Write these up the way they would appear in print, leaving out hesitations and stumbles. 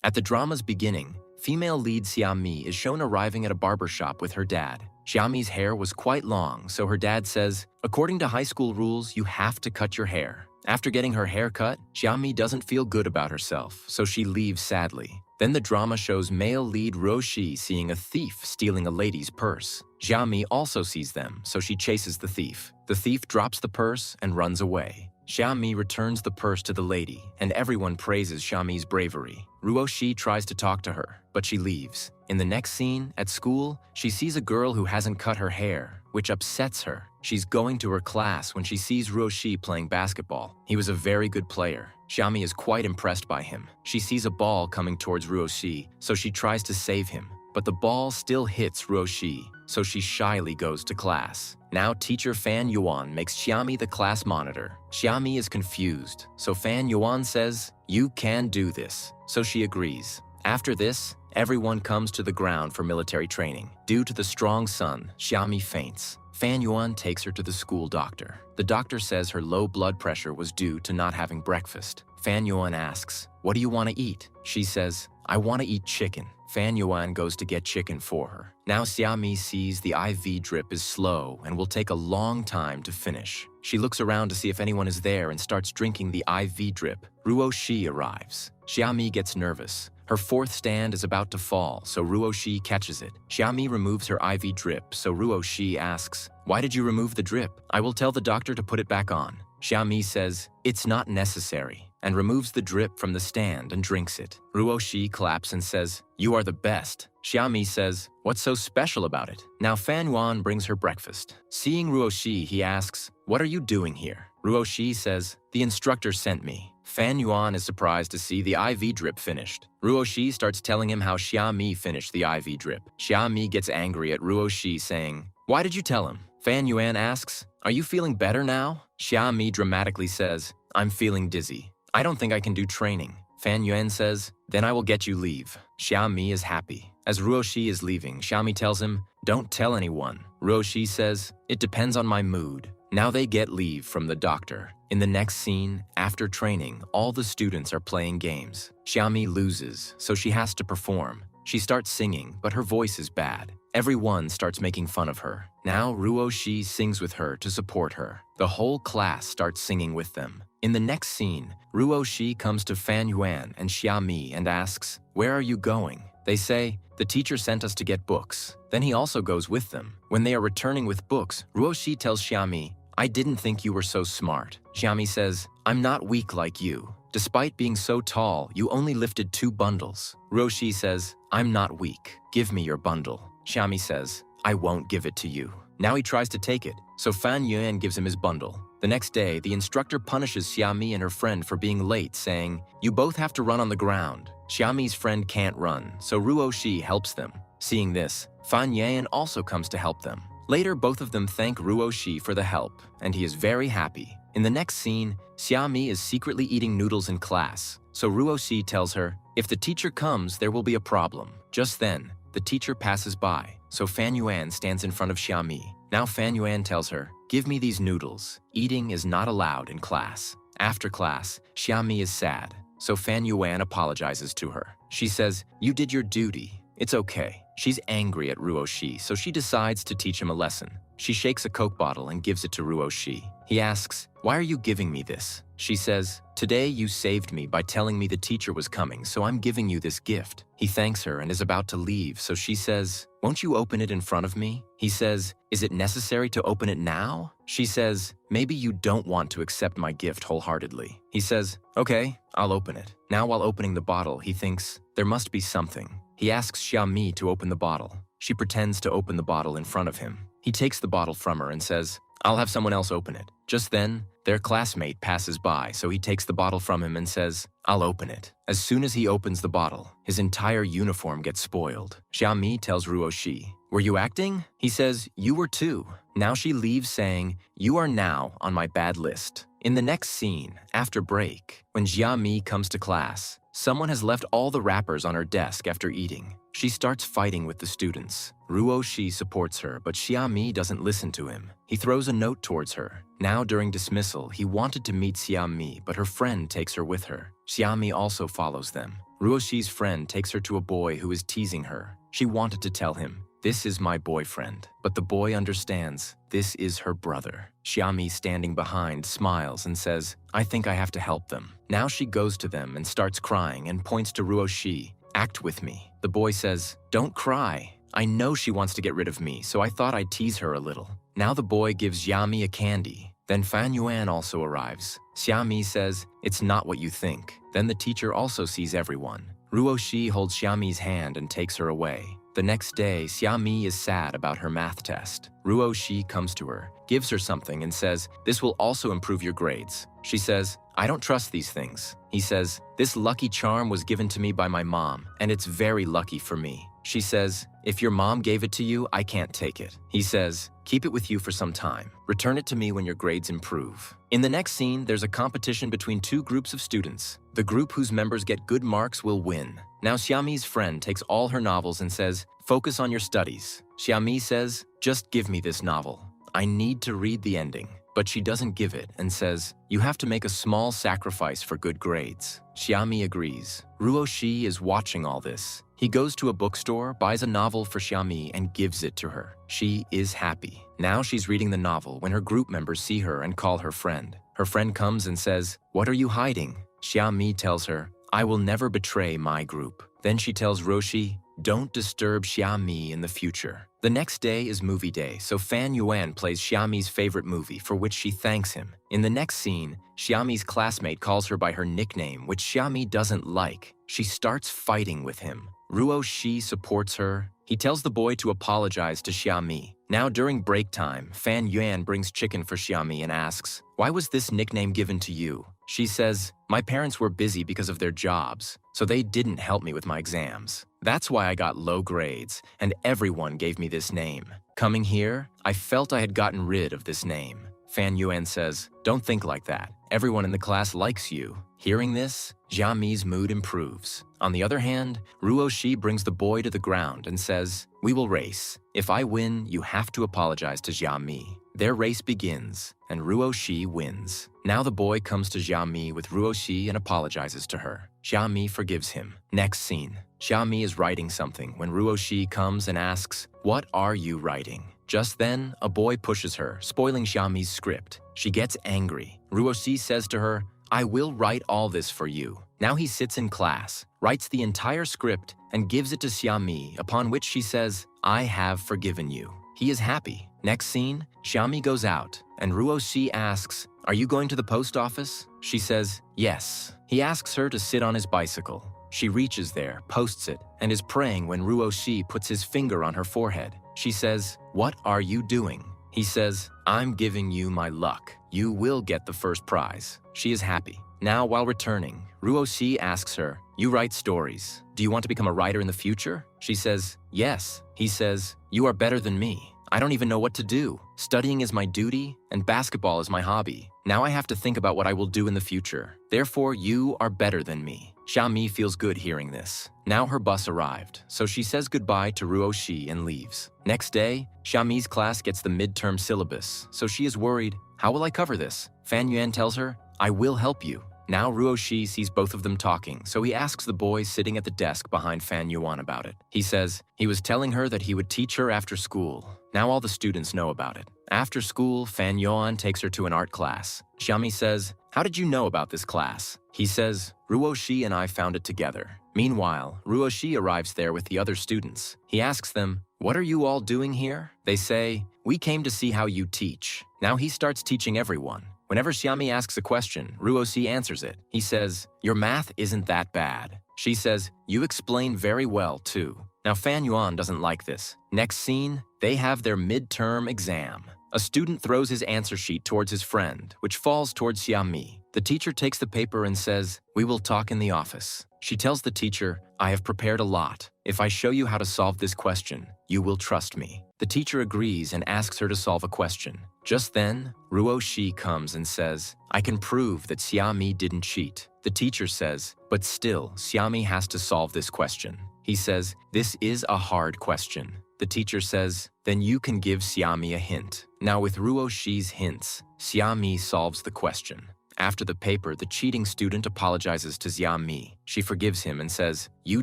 At the drama's beginning, female lead Xiami is shown arriving at a barbershop with her dad. Xiami's hair was quite long, so her dad says, according to high school rules, you have to cut your hair. After getting her hair cut, Xiami doesn't feel good about herself, so she leaves sadly. Then the drama shows male lead Ruosi seeing a thief stealing a lady's purse. Xiami also sees them, so she chases the thief. The thief drops the purse and runs away. Xiami returns the purse to the lady, and everyone praises Xiami's bravery. Ruosi tries to talk to her, but she leaves. In the next scene, at school, she sees a girl who hasn't cut her hair, which upsets her. She's going to her class when she sees Ruosi playing basketball. He was a very good player. Xiami is quite impressed by him. She sees a ball coming towards Ruosi, so she tries to save him. But the ball still hits Ruosi, so she shyly goes to class. Now teacher Fan Yuan makes Xiami the class monitor. Xiami is confused, so Fan Yuan says, "You can do this," so she agrees. After this, everyone comes to the ground for military training. Due to the strong sun, Xiami faints. Fan Yuan takes her to the school doctor. The doctor says her low blood pressure was due to not having breakfast. Fan Yuan asks, "What do you want to eat?" She says, "I want to eat chicken." Fan Yuan goes to get chicken for her. Now Xiami sees the IV drip is slow and will take a long time to finish. She looks around to see if anyone is there and starts drinking the IV drip. Ruosi arrives. Xiami gets nervous. Her fourth stand is about to fall, so Ruosi catches it. Xiami removes her IV drip, so Ruosi asks, "Why did you remove the drip? I will tell the doctor to put it back on." Xiami says, "It's not necessary," and removes the drip from the stand and drinks it. Ruosi claps and says, "You are the best." Xiami says, "What's so special about it?" Now Fan Yuan brings her breakfast. Seeing Ruosi, he asks, "What are you doing here?" Ruosi says, "The instructor sent me." Fan Yuan is surprised to see the IV drip finished. Ruosi starts telling him how Xiami finished the IV drip. Xiami gets angry at Ruosi, saying, "Why did you tell him?" Fan Yuan asks, "Are you feeling better now?" Xiami dramatically says, "I'm feeling dizzy. I don't think I can do training." Fan Yuan says, "Then I will get you leave." Xiami is happy. As Ruosi is leaving, Xiami tells him, "Don't tell anyone." Ruosi says, "It depends on my mood." Now they get leave from the doctor. In the next scene, after training, all the students are playing games. Xiami loses, so she has to perform. She starts singing, but her voice is bad. Everyone starts making fun of her. Now Ruosi sings with her to support her. The whole class starts singing with them. In the next scene, Ruosi comes to Fan Yuan and Xiami and asks, "Where are you going?" They say, "The teacher sent us to get books." Then he also goes with them. When they are returning with books, Ruosi tells Xiami, "I didn't think you were so smart." Xiami says, "I'm not weak like you. Despite being so tall, you only lifted 2 bundles." Ruosi says, "I'm not weak. Give me your bundle." Xiami says, "I won't give it to you." Now he tries to take it, so Fan Yuan gives him his bundle. The next day, the instructor punishes Xiami and her friend for being late, saying, "You both have to run on the ground." Xiami's friend can't run, so Ruosi helps them. Seeing this, Fan Yuan also comes to help them. Later, both of them thank Ruosi for the help, and he is very happy. In the next scene, Xiami is secretly eating noodles in class, so Ruosi tells her, "If the teacher comes, there will be a problem." Just then, the teacher passes by, so Fan Yuan stands in front of Xiami. Now Fan Yuan tells her, "Give me these noodles. Eating is not allowed in class." After class, Xiami is sad, so Fan Yuan apologizes to her. She says, "You did your duty. It's okay." She's angry at Ruosi, so she decides to teach him a lesson. She shakes a Coke bottle and gives it to Ruosi. He asks, "Why are you giving me this?" She says, "Today you saved me by telling me the teacher was coming, so I'm giving you this gift." He thanks her and is about to leave, so she says, "Won't you open it in front of me?" He says, "Is it necessary to open it now?" She says, "Maybe you don't want to accept my gift wholeheartedly." He says, "Okay, I'll open it." Now while opening the bottle, he thinks, there must be something. He asks Xiami to open the bottle. She pretends to open the bottle in front of him. He takes the bottle from her and says, "I'll have someone else open it." Just then, their classmate passes by, so he takes the bottle from him and says, "I'll open it." As soon as he opens the bottle, his entire uniform gets spoiled. Xiami tells Ruosi, "Were you acting?" He says, "You were too." Now she leaves saying, "You are now on my bad list." In the next scene, after break, when Xiami comes to class, someone has left all the wrappers on her desk after eating. She starts fighting with the students. Ruosi supports her, but Xiami doesn't listen to him. He throws a note towards her. Now during dismissal, he wanted to meet Xiami, but her friend takes her with her. Xiami also follows them. Ruoshi's friend takes her to a boy who is teasing her. She wanted to tell him, "This is my boyfriend," but the boy understands, this is her brother. Xiami, standing behind, smiles and says, "I think I have to help them." Now she goes to them and starts crying and points to Ruoshi, "Act with me." The boy says, "Don't cry. I know she wants to get rid of me, so I thought I'd tease her a little." Now the boy gives Xiami a candy. Then Fan Yuan also arrives. Xiami says, "It's not what you think." Then the teacher also sees everyone. Ruoshi holds Xiami's hand and takes her away. The next day, Xiami is sad about her math test. Ruoshi comes to her, gives her something and says, "This will also improve your grades." She says, "I don't trust these things." He says, "This lucky charm was given to me by my mom, and it's very lucky for me." She says, "If your mom gave it to you, I can't take it." He says, "Keep it with you for some time. Return it to me when your grades improve." In the next scene, there's a competition between two groups of students. The group whose members get good marks will win. Now Xiami's friend takes all her novels and says, "Focus on your studies." Xiami says, "Just give me this novel. I need to read the ending." But she doesn't give it and says, "You have to make a small sacrifice for good grades." Xiami agrees. Ruoshi is watching all this. He goes to a bookstore, buys a novel for Xiami, and gives it to her. She is happy. Now she's reading the novel when her group members see her and call her friend. Her friend comes and says, "What are you hiding?" Xiami tells her, "I will never betray my group." Then she tells Ruoshi, "Don't disturb Xiami in the future." The next day is movie day, so Fan Yuan plays Xiami's favorite movie, for which she thanks him. In the next scene, Xiami's classmate calls her by her nickname, which Xiami doesn't like. She starts fighting with him. Ruoshi supports her. He tells the boy to apologize to Xiami. Now during break time, Fan Yuan brings chicken for Xiami and asks, "Why was this nickname given to you?" She says, "My parents were busy because of their jobs, so they didn't help me with my exams. That's why I got low grades, and everyone gave me this name. Coming here, I felt I had gotten rid of this name." Fan Yuan says, "Don't think like that. Everyone in the class likes you." Hearing this, Xiami's mood improves. On the other hand, Ruoshi brings the boy to the ground and says, "We will race. If I win, you have to apologize to Xiami." Their race begins, and Ruoshi wins. Now the boy comes to Xiami with Ruoshi and apologizes to her. Xiami forgives him. Next scene. Xiami is writing something when Ruoshi comes and asks, "What are you writing?" Just then, a boy pushes her, spoiling Xiami's script. She gets angry. Ruoshi says to her, "I will write all this for you." Now he sits in class, writes the entire script, and gives it to Xiami, upon which she says, "I have forgiven you." He is happy. Next scene, Xiami goes out, and Ruoshi asks, "Are you going to the post office?" She says, "Yes." He asks her to sit on his bicycle. She reaches there, posts it, and is praying when Ruoshi puts his finger on her forehead. She says, "What are you doing?" He says, "I'm giving you my luck. You will get the first prize." She is happy. Now, while returning, Ruoshi asks her, "You write stories. Do you want to become a writer in the future?" She says, "Yes." He says, "You are better than me. I don't even know what to do. Studying is my duty, and basketball is my hobby. Now I have to think about what I will do in the future. Therefore, you are better than me." Xiami feels good hearing this. Now her bus arrived, so she says goodbye to Ruoshi and leaves. Next day, Xiami's class gets the midterm syllabus, so she is worried. How will I cover this? Fan Yuan tells her, "I will help you." Now Ruoshi sees both of them talking, so he asks the boy sitting at the desk behind Fan Yuan about it. He says he was telling her that he would teach her after school. Now all the students know about it. After school, Fan Yuan takes her to an art class. Xiami says, "How did you know about this class?" He says, "Ruoshi and I found it together." Meanwhile, Ruoshi arrives there with the other students. He asks them, "What are you all doing here?" They say, "We came to see how you teach." Now he starts teaching everyone. Whenever Xiami asks a question, Ruoshi answers it. He says, "Your math isn't that bad." She says, "You explain very well, too." Now Fan Yuan doesn't like this. Next scene, they have their midterm exam. A student throws his answer sheet towards his friend, which falls towards Xiami. The teacher takes the paper and says, "We will talk in the office." She tells the teacher, "I have prepared a lot. If I show you how to solve this question, you will trust me." The teacher agrees and asks her to solve a question. Just then, Ruoshi comes and says, "I can prove that Xiami didn't cheat." The teacher says, "But still, Xiami has to solve this question." He says, "This is a hard question." The teacher says, "Then you can give Xiami a hint." Now with Ruoshi's hints, Xiami solves the question. After the paper, the cheating student apologizes to Xia Mi. She forgives him and says, "You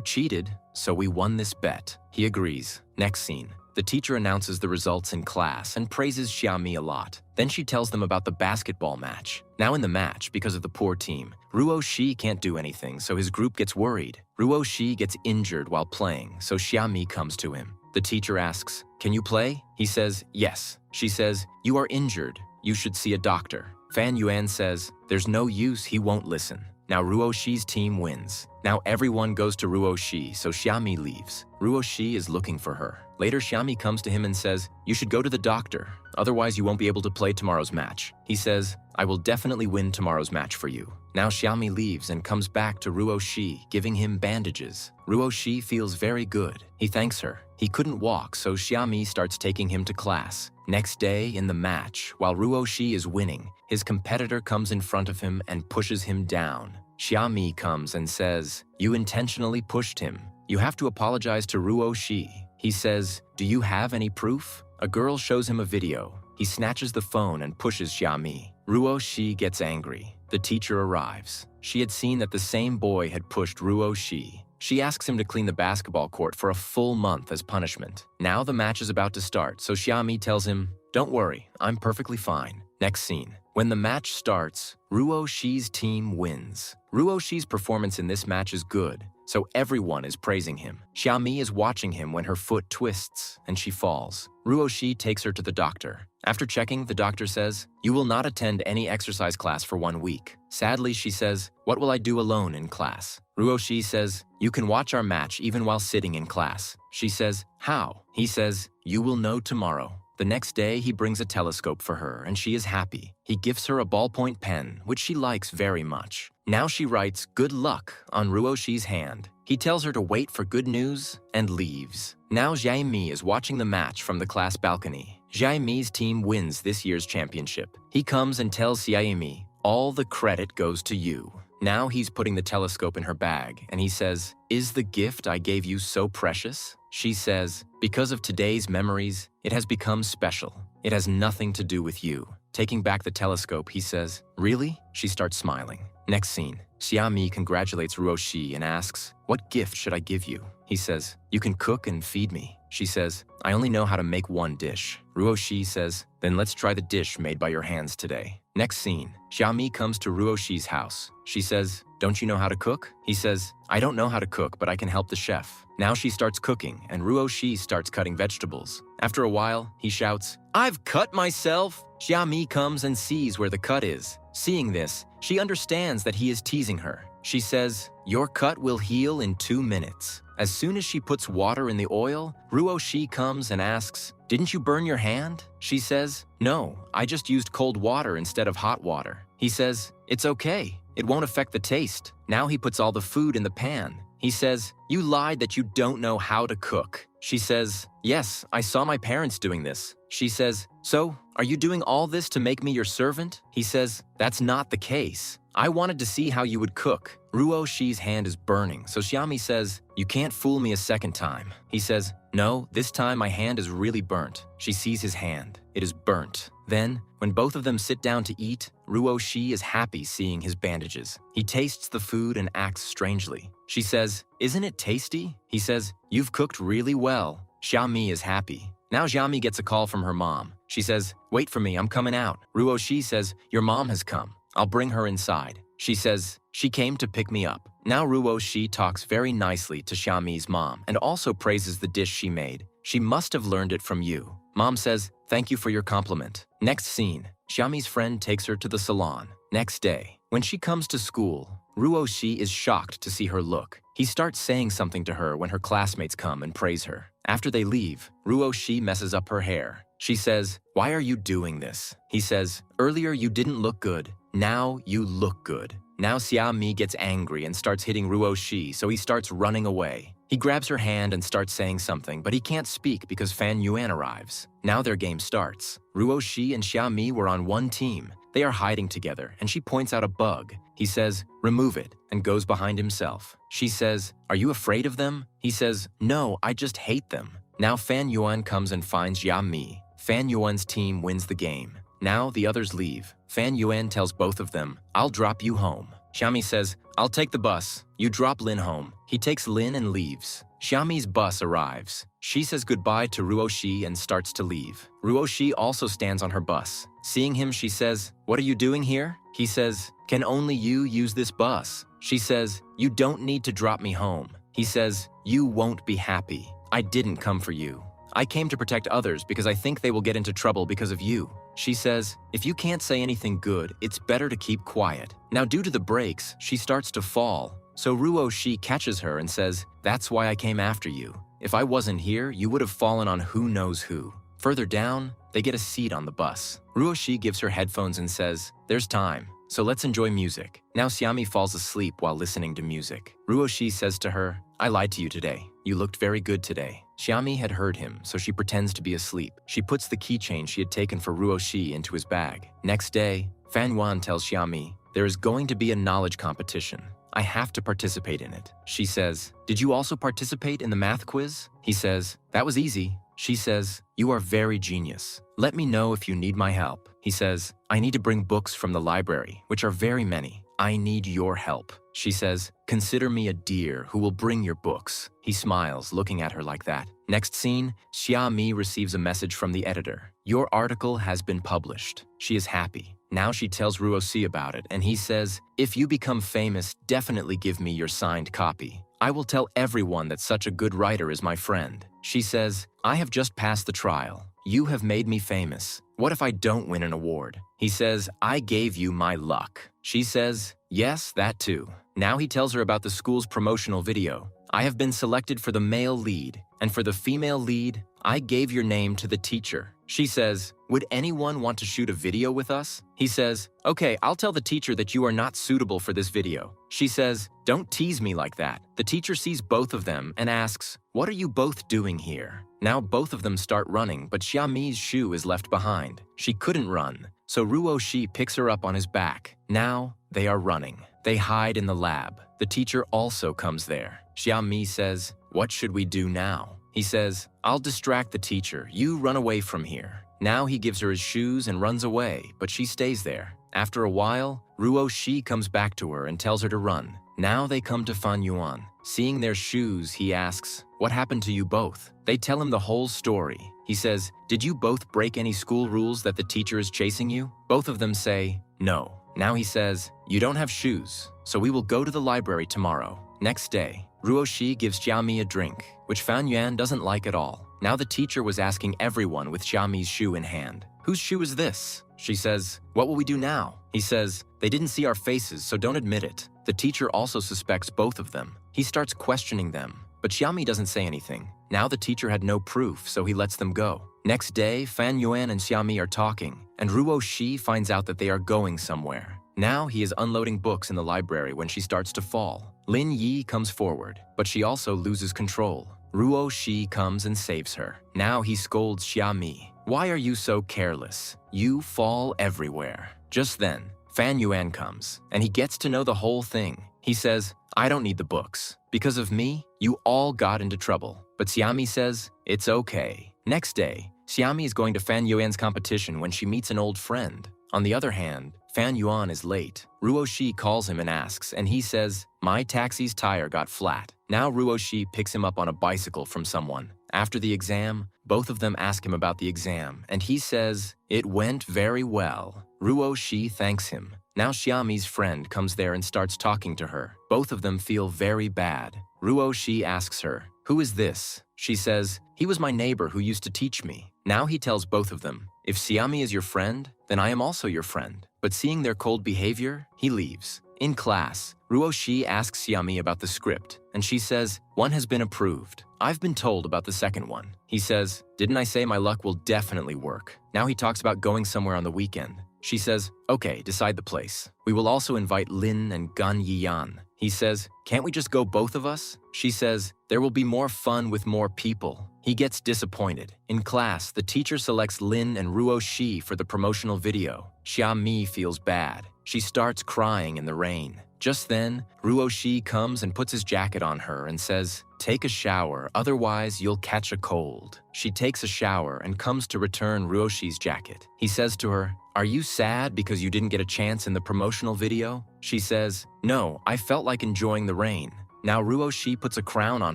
cheated, so we won this bet." He agrees. Next scene. The teacher announces the results in class and praises Xia Mi a lot. Then she tells them about the basketball match. Now in the match, because of the poor team, Ruosi can't do anything, so his group gets worried. Ruosi gets injured while playing, so Xia Mi comes to him. The teacher asks, "Can you play?" He says, "Yes." She says, "You are injured. You should see a doctor." Fan Yuan says, "There's no use, he won't listen." Now Ruoshi's team wins. Now everyone goes to Ruosi, so Xia Mi leaves. Ruosi is looking for her. Later, Xia Mi comes to him and says, "You should go to the doctor, otherwise you won't be able to play tomorrow's match." He says, "I will definitely win tomorrow's match for you." Now Xia Mi leaves and comes back to Ruosi, giving him bandages. Ruosi feels very good. He thanks her. He couldn't walk, so Xia Mi starts taking him to class. Next day, in the match, while Ruosi is winning, his competitor comes in front of him and pushes him down. Xia Mi comes and says, "You intentionally pushed him. You have to apologize to Ruosi." He says, "Do you have any proof?" A girl shows him a video. He snatches the phone and pushes Xia Mi. Ruosi gets angry. The teacher arrives. She had seen that the same boy had pushed Ruosi. She asks him to clean the basketball court for a full month as punishment. Now the match is about to start, so Xia Mi tells him, "Don't worry, I'm perfectly fine." Next scene. When the match starts, Ruoshi's team wins. Ruoshi's performance in this match is good, so everyone is praising him. Xia Mi is watching him when her foot twists and she falls. Ruosi takes her to the doctor. After checking, the doctor says, "You will not attend any exercise class for 1 week." Sadly, she says, "What will I do alone in class?" Ruosi says, "You can watch our match even while sitting in class." She says, "How?" He says, "You will know tomorrow." The next day, he brings a telescope for her, and she is happy. He gives her a ballpoint pen, which she likes very much. Now she writes "Good luck" on Ruoshi's hand. He tells her to wait for good news and leaves. Now Xia Mi is watching the match from the class balcony. Xia Mi's team wins this year's championship. He comes and tells Xia Mi, "All the credit goes to you." Now he's putting the telescope in her bag, and he says, "Is the gift I gave you so precious?" She says, "Because of today's memories, it has become special. It has nothing to do with you." Taking back the telescope, he says, "Really?" She starts smiling. Next scene. Xia Mi congratulates Ruosi and asks, "What gift should I give you?" He says, "You can cook and feed me." She says, "I only know how to make one dish." Ruosi says, "Then let's try the dish made by your hands today." Next scene. Xia Mi comes to Ruoshi's house. She says, "Don't you know how to cook?" He says, "I don't know how to cook, but I can help the chef." Now she starts cooking, and Ruosi starts cutting vegetables. After a while, he shouts, "I've cut myself!" Xia Mi comes and sees where the cut is. Seeing this, she understands that he is teasing her. She says, "Your cut will heal in 2 minutes." As soon as she puts water in the oil, Ruosi comes and asks, "Didn't you burn your hand?" She says, "No, I just used cold water instead of hot water." He says, "It's okay. It won't affect the taste." Now he puts all the food in the pan. He says, "You lied that you don't know how to cook." She says, "Yes, I saw my parents doing this." She says, "So, are you doing all this to make me your servant?" He says, "That's not the case. I wanted to see how you would cook." Ruoshi's hand is burning, so Xia Mi says, "You can't fool me a second time." He says, "No, this time my hand is really burnt." She sees his hand. It is burnt. Then, when both of them sit down to eat, Ruosi is happy seeing his bandages. He tastes the food and acts strangely. She says, "Isn't it tasty?" He says, "You've cooked really well." Xia Mi is happy. Now Xia Mi gets a call from her mom. She says, "Wait for me, I'm coming out." Ruosi says, "Your mom has come. I'll bring her inside." She says, "She came to pick me up." Now Ruosi talks very nicely to Xia Mi's mom and also praises the dish she made. "She must have learned it from you." Mom says, "Thank you for your compliment." Next scene. Xia Mi's friend takes her to the salon. Next day. When she comes to school, Ruosi is shocked to see her look. He starts saying something to her when her classmates come and praise her. After they leave, Ruosi messes up her hair. She says, "Why are you doing this?" He says, "Earlier you didn't look good. Now you look good." Now Xia Mi gets angry and starts hitting Ruosi, so he starts running away. He grabs her hand and starts saying something, but he can't speak because Fan Yuan arrives. Now their game starts. Ruosi and Xia Mi were on one team. They are hiding together, and she points out a bug. He says, "Remove it," and goes behind himself. She says, "Are you afraid of them?" He says, "No, I just hate them." Now Fan Yuan comes and finds Xia Mi. Fan Yuan's team wins the game. Now the others leave. Fan Yuan tells both of them, I'll drop you home. Xiami says, I'll take the bus. You drop Lynn home. He takes Lynn and leaves. Xiami's bus arrives. She says goodbye to Ruosi and starts to leave. Ruosi also stands on her bus. Seeing him, she says, What are you doing here? He says, Can only you use this bus? She says, You don't need to drop me home. He says, You won't be happy. I didn't come for you. I came to protect others because I think they will get into trouble because of you. She says, If you can't say anything good, it's better to keep quiet. Now due to the brakes, she starts to fall. So Ruosi catches her and says, That's why I came after you. If I wasn't here, you would have fallen on who knows who. Further down, they get a seat on the bus. Ruosi gives her headphones and says, There's time, so let's enjoy music. Now Xiami falls asleep while listening to music. Ruosi says to her, I lied to you today. You looked very good today. Xiami had heard him, so she pretends to be asleep. She puts the keychain she had taken for Ruosi into his bag. Next day, Fan Yuan tells Xiami, There is going to be a knowledge competition. I have to participate in it. She says, Did you also participate in the math quiz? He says, That was easy. She says, You are very genius. Let me know if you need my help. He says, I need to bring books from the library, which are very many. I need your help. She says, Consider me a dear who will bring your books. He smiles, looking at her like that. Next scene, Xiami receives a message from the editor. Your article has been published. She is happy. Now she tells Ruosi about it, and he says, If you become famous, definitely give me your signed copy. I will tell everyone that such a good writer is my friend. She says, I have just passed the trial. You have made me famous. What if I don't win an award? He says, I gave you my luck. She says, Yes, that too. Now he tells her about the school's promotional video. I have been selected for the male lead, and for the female lead, I gave your name to the teacher. She says, Would anyone want to shoot a video with us? He says, Okay, I'll tell the teacher that you are not suitable for this video. She says, Don't tease me like that. The teacher sees both of them and asks, What are you both doing here? Now both of them start running, but Xiami's shoe is left behind. She couldn't run, so Ruosi picks her up on his back. Now they are running. They hide in the lab. The teacher also comes there. Xiami says, What should we do now? He says, I'll distract the teacher. You run away from here. Now he gives her his shoes and runs away, but she stays there. After a while, Ruosi comes back to her and tells her to run. Now they come to Fan Yuan. Seeing their shoes, he asks, What happened to you both? They tell him the whole story. He says, Did you both break any school rules that the teacher is chasing you? Both of them say, No. Now he says, You don't have shoes, so we will go to the library tomorrow. Next day, Ruosi gives Xiami a drink, which Fan Yuan doesn't like at all. Now the teacher was asking everyone with Xiami's shoe in hand, Whose shoe is this? She says, What will we do now? He says, They didn't see our faces, so don't admit it. The teacher also suspects both of them. He starts questioning them, but Xiami doesn't say anything. Now the teacher had no proof, so he lets them go. Next day, Fan Yuan and Xiami are talking, and Ruosi finds out that they are going somewhere. Now he is unloading books in the library when she starts to fall. Lin Yi comes forward, but she also loses control. Ruosi comes and saves her. Now he scolds Xiami. Why are you so careless? You fall everywhere. Just then, Fan Yuan comes, and he gets to know the whole thing. He says, I don't need the books. Because of me, you all got into trouble. But Xiami says, It's okay. Next day, Xiami is going to Fan Yuan's competition when she meets an old friend. On the other hand, Fan Yuan is late. Ruosi calls him and asks, and he says, My taxi's tire got flat. Now Ruosi picks him up on a bicycle from someone. After the exam, both of them ask him about the exam, and he says, It went very well. Ruosi thanks him. Now Xiami's friend comes there and starts talking to her. Both of them feel very bad. Ruosi asks her, Who is this? She says, He was my neighbor who used to teach me. Now he tells both of them, If Xiami is your friend, then I am also your friend. But seeing their cold behavior, he leaves. In class, Ruosi asks Xiami about the script, and she says, One has been approved. I've been told about the second one. He says, Didn't I say my luck will definitely work? Now he talks about going somewhere on the weekend. She says, Okay, decide the place. We will also invite Lynn and Gan Yiyan. He says, Can't we just go both of us? She says, There will be more fun with more people. He gets disappointed. In class, the teacher selects Lynn and Ruosi for the promotional video. Xiami feels bad. She starts crying in the rain. Just then, Ruosi comes and puts his jacket on her and says, Take a shower, otherwise you'll catch a cold. She takes a shower and comes to return Ruoshi's jacket. He says to her, are you sad because you didn't get a chance in the promotional video? She says, no, I felt like enjoying the rain. Now Ruosi puts a crown on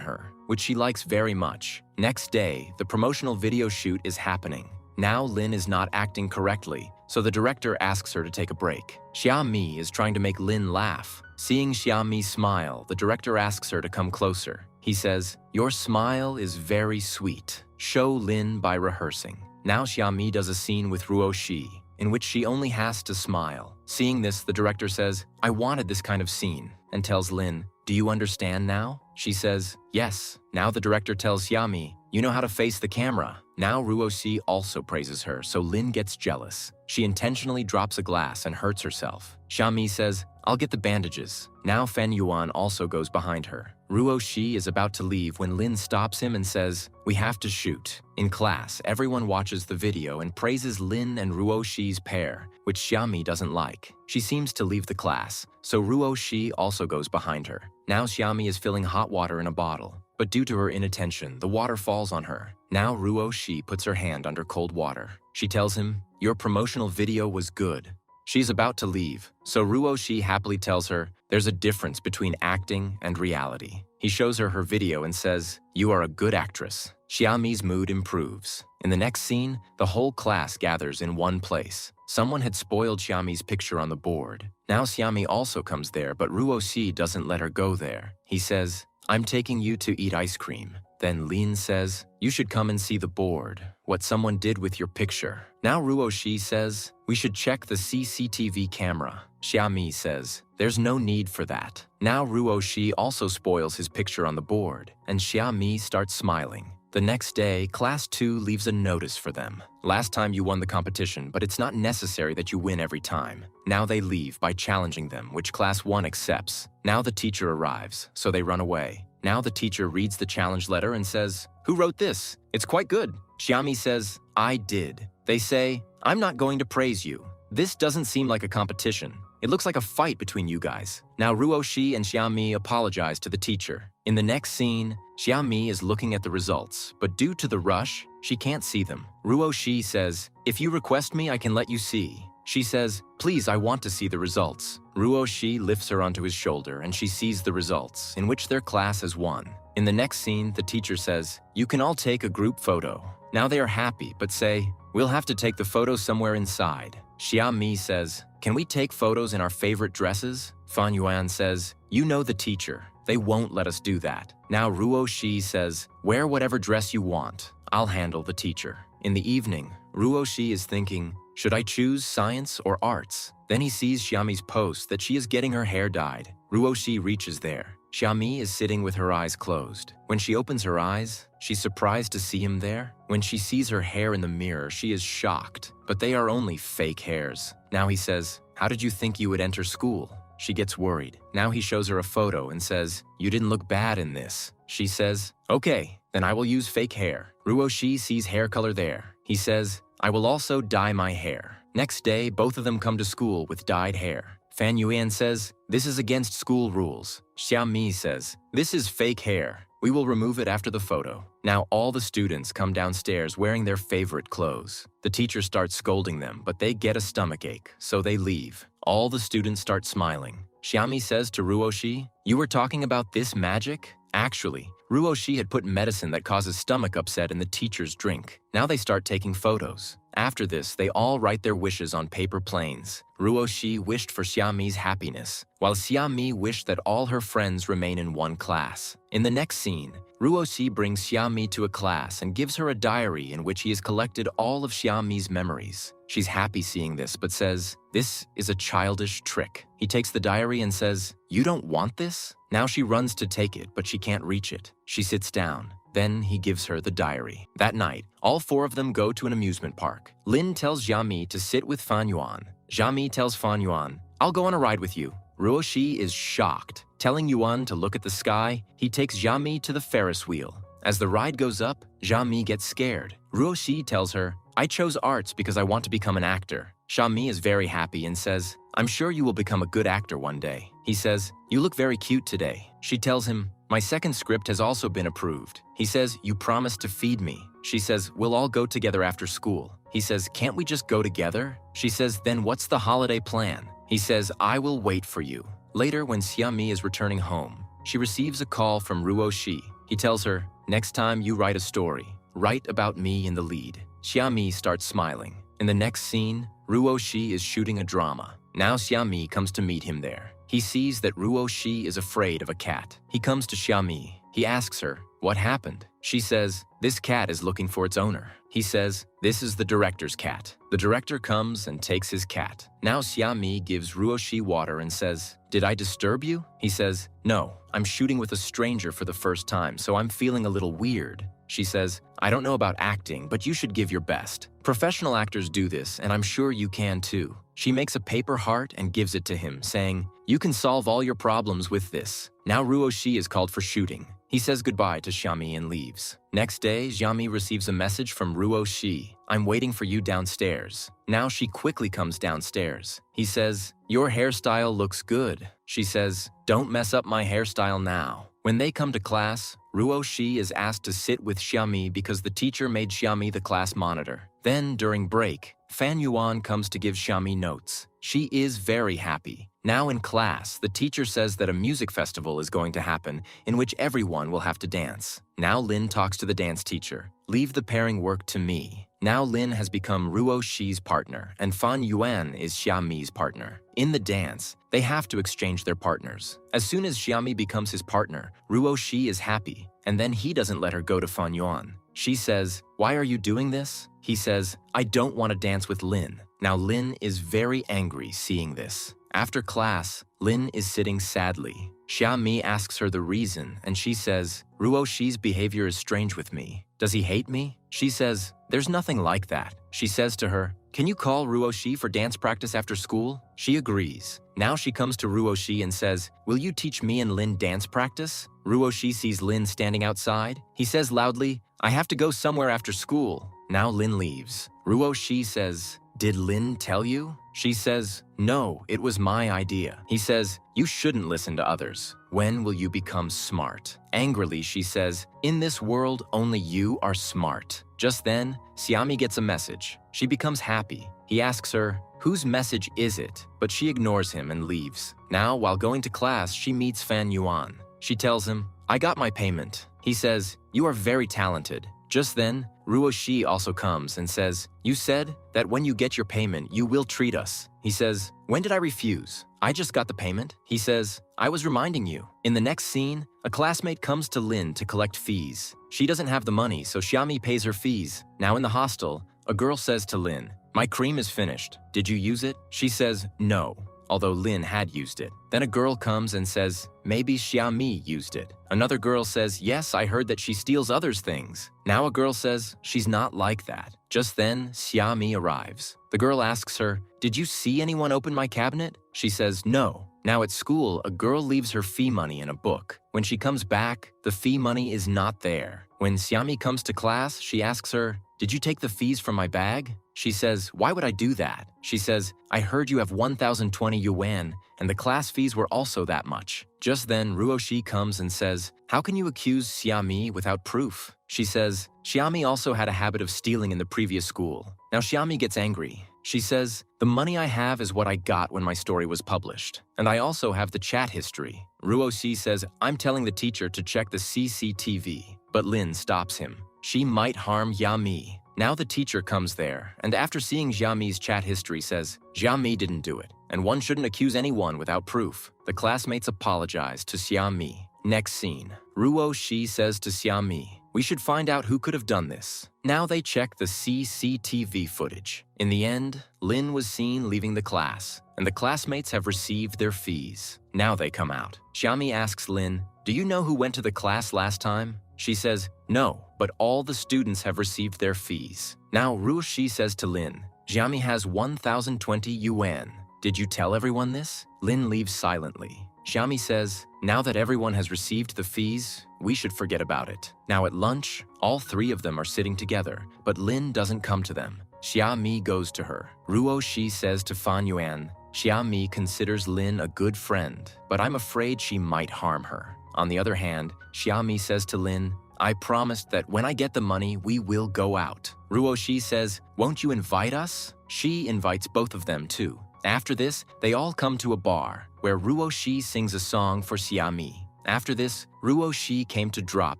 her, which she likes very much. Next day, the promotional video shoot is happening. Now Lynn is not acting correctly, so the director asks her to take a break. Xiami is trying to make Lynn laugh. Seeing Xiami smile, the director asks her to come closer. He says, your smile is very sweet. Show Lynn by rehearsing. Now Xiami does a scene with Ruosi, in which she only has to smile. Seeing this, the director says, I wanted this kind of scene, and tells Lynn, do you understand now? She says, yes. Now the director tells Xiami, you know how to face the camera. Now Ruosi also praises her, so Lynn gets jealous. She intentionally drops a glass and hurts herself. Xiami says, I'll get the bandages. Now Fan Yuan also goes behind her. Ruosi is about to leave when Lynn stops him and says, we have to shoot. In class, everyone watches the video and praises Lynn and Ruosi's pair, which Xiami doesn't like. She seems to leave the class, so Ruosi also goes behind her. Now Xiami is filling hot water in a bottle, but due to her inattention, the water falls on her. Now Ruosi puts her hand under cold water. She tells him, your promotional video was good. She's about to leave, so Ruosi happily tells her, there's a difference between acting and reality. He shows her her video and says, you are a good actress. Xiami's mood improves. In the next scene, the whole class gathers in one place. Someone had spoiled Xiami's picture on the board. Now Xiami also comes there, but Ruosi doesn't let her go there. He says, I'm taking you to eat ice cream. Then Lynn says, you should come and see the board, what someone did with your picture. Now Ruosi says, we should check the CCTV camera. Xiami says, there's no need for that. Now Ruosi also spoils his picture on the board, and Xiami starts smiling. The next day, Class 2 leaves a notice for them. Last time you won the competition, but it's not necessary that you win every time. Now they leave by challenging them, which Class 1 accepts. Now the teacher arrives, so they run away. Now the teacher reads the challenge letter and says, who wrote this? It's quite good. Xiami says, I did. They say, I'm not going to praise you. This doesn't seem like a competition. It looks like a fight between you guys. Now Ruosi and Xiami apologize to the teacher. In the next scene, Xiami is looking at the results, but due to the rush, she can't see them. Ruosi says, if you request me, I can let you see. She says, please, I want to see the results. Ruosi lifts her onto his shoulder and she sees the results, in which their class has won. In the next scene, the teacher says, you can all take a group photo. Now they are happy, but say, we'll have to take the photo somewhere inside. Xiami says, can we take photos in our favorite dresses? Fan Yuan says, you know the teacher. They won't let us do that. Now Ruosi says, wear whatever dress you want. I'll handle the teacher. In the evening, Ruosi is thinking, should I choose science or arts? Then he sees Xiami's post that she is getting her hair dyed. Ruosi reaches there. Xiami is sitting with her eyes closed. When she opens her eyes, she's surprised to see him there. When she sees her hair in the mirror, she is shocked, but they are only fake hairs. Now he says, how did you think you would enter school? She gets worried. Now he shows her a photo and says, you didn't look bad in this. She says, okay, then I will use fake hair. Ruosi sees hair color there. He says, I will also dye my hair. Next day, both of them come to school with dyed hair. Fan Yuan says, this is against school rules. Xiami says, this is fake hair. We will remove it after the photo. Now all the students come downstairs wearing their favorite clothes. The teacher starts scolding them, but they get a stomachache, so they leave. All the students start smiling. Xiami says to Ruosi, you were talking about this magic? Actually, Ruosi had put medicine that causes stomach upset in the teacher's drink. Now they start taking photos. After this, they all write their wishes on paper planes. Ruosi wished for Xiami's happiness, while Xiami wished that all her friends remain in one class. In the next scene, Ruosi brings Xiami to a class and gives her a diary in which he has collected all of Xiami's memories. She's happy seeing this, but says, this is a childish trick. He takes the diary and says, you don't want this? Now she runs to take it, but she can't reach it. She sits down. Then he gives her the diary. That night, all four of them go to an amusement park. Lynn tells Xiami to sit with Fan Yuan. Xiami tells Fan Yuan, I'll go on a ride with you. Ruosi is shocked. Telling Yuan to look at the sky, he takes Xiami to the Ferris wheel. As the ride goes up, Xiami gets scared. Ruosi tells her, I chose arts because I want to become an actor. Xiami is very happy and says, I'm sure you will become a good actor one day. He says, you look very cute today. She tells him, my second script has also been approved. He says, you promised to feed me. She says, we'll all go together after school. He says, can't we just go together? She says, then what's the holiday plan? He says, I will wait for you. Later, when Xiami is returning home, she receives a call from Ruosi. He tells her, next time you write a story, write about me in the lead. Xiami starts smiling. In the next scene, Ruosi is shooting a drama. Now Xiami comes to meet him there. He sees that Ruosi is afraid of a cat. He comes to Xiami. He asks her, what happened? She says, this cat is looking for its owner. He says, this is the director's cat. The director comes and takes his cat. Now Xiami gives Ruosi water and says, did I disturb you? He says, no, I'm shooting with a stranger for the first time, so I'm feeling a little weird. She says, I don't know about acting, but you should give your best. Professional actors do this, and I'm sure you can too. She makes a paper heart and gives it to him, saying, you can solve all your problems with this. Now Ruosi is called for shooting. He says goodbye to Xiami and leaves. Next day, Xiami receives a message from Ruosi. I'm waiting for you downstairs. Now she quickly comes downstairs. He says, your hairstyle looks good. She says, don't mess up my hairstyle now. When they come to class, Ruosi is asked to sit with Xiami because the teacher made Xiami the class monitor. Then, during break, Fan Yuan comes to give Xiami notes. She is very happy. Now in class, the teacher says that a music festival is going to happen in which everyone will have to dance. Now Lynn talks to the dance teacher. Leave the pairing work to me. Now Lynn has become Ruoshi's partner, and Fan Yuan is Xiami's partner. In the dance, they have to exchange their partners. As soon as Xiami becomes his partner, Ruosi is happy, and then he doesn't let her go to Fan Yuan. She says, why are you doing this? He says, I don't want to dance with Lynn. Now Lynn is very angry seeing this. After class, Lynn is sitting sadly. Xiami asks her the reason, and she says, Ruoshi's behavior is strange with me. Does he hate me? She says, there's nothing like that. She says to her, can you call Ruosi for dance practice after school? She agrees. Now she comes to Ruosi and says, will you teach me and Lynn dance practice? Ruosi sees Lynn standing outside. He says loudly, I have to go somewhere after school. Now Lynn leaves. Ruosi says, did Lynn tell you? She says, no, it was my idea. He says, you shouldn't listen to others. When will you become smart? Angrily, she says, in this world, only you are smart. Just then, Xiami gets a message. She becomes happy. He asks her, whose message is it? But she ignores him and leaves. Now, while going to class, she meets Fan Yuan. She tells him, I got my payment. He says, you are very talented. Just then, Ruosi also comes and says, you said that when you get your payment, you will treat us. He says, when did I refuse? I just got the payment. He says, I was reminding you. In the next scene, a classmate comes to Lynn to collect fees. She doesn't have the money, so Xiami pays her fees. Now in the hostel, a girl says to Lynn, my cream is finished. Did you use it? She says, no, although Lynn had used it. Then a girl comes and says, maybe Xiami used it. Another girl says, yes, I heard that she steals others' things. Now a girl says, she's not like that. Just then, Xiami arrives. The girl asks her, did you see anyone open my cabinet? She says, no. Now at school, a girl leaves her fee money in a book. When she comes back, the fee money is not there. When Xiami comes to class, she asks her, did you take the fees from my bag? She says, why would I do that? She says, I heard you have 1,020 yuan, and the class fees were also that much. Just then, Ruosi comes and says, how can you accuse Xiami without proof? She says, Xiami also had a habit of stealing in the previous school. Now Xiami gets angry. She says, the money I have is what I got when my story was published, and I also have the chat history. Ruosi says, I'm telling the teacher to check the CCTV, but Lynn stops him. She might harm Xiami. Now the teacher comes there, and after seeing Xiami's chat history says, Xiami didn't do it, and one shouldn't accuse anyone without proof. The classmates apologize to Xiami. Next scene, Ruosi says to Xiami, we should find out who could have done this. Now they check the CCTV footage. In the end, Lynn was seen leaving the class, and the classmates have received their fees. Now they come out. Xiami asks Lynn, do you know who went to the class last time? She says, no, but all the students have received their fees. Now Ruosi says to Lynn, Xiami has 1,020 yuan. Did you tell everyone this? Lynn leaves silently. Xiami says, now that everyone has received the fees, we should forget about it. Now at lunch, all three of them are sitting together, but Lynn doesn't come to them. Xiami goes to her. Ruosi says to Fan Yuan, Xiami considers Lynn a good friend, but I'm afraid she might harm her. On the other hand, Xiami says to Lynn, I promised that when I get the money, we will go out. Ruosi says, won't you invite us? She invites both of them too. After this, they all come to a bar, where Ruosi sings a song for Xiami. After this, Ruosi came to drop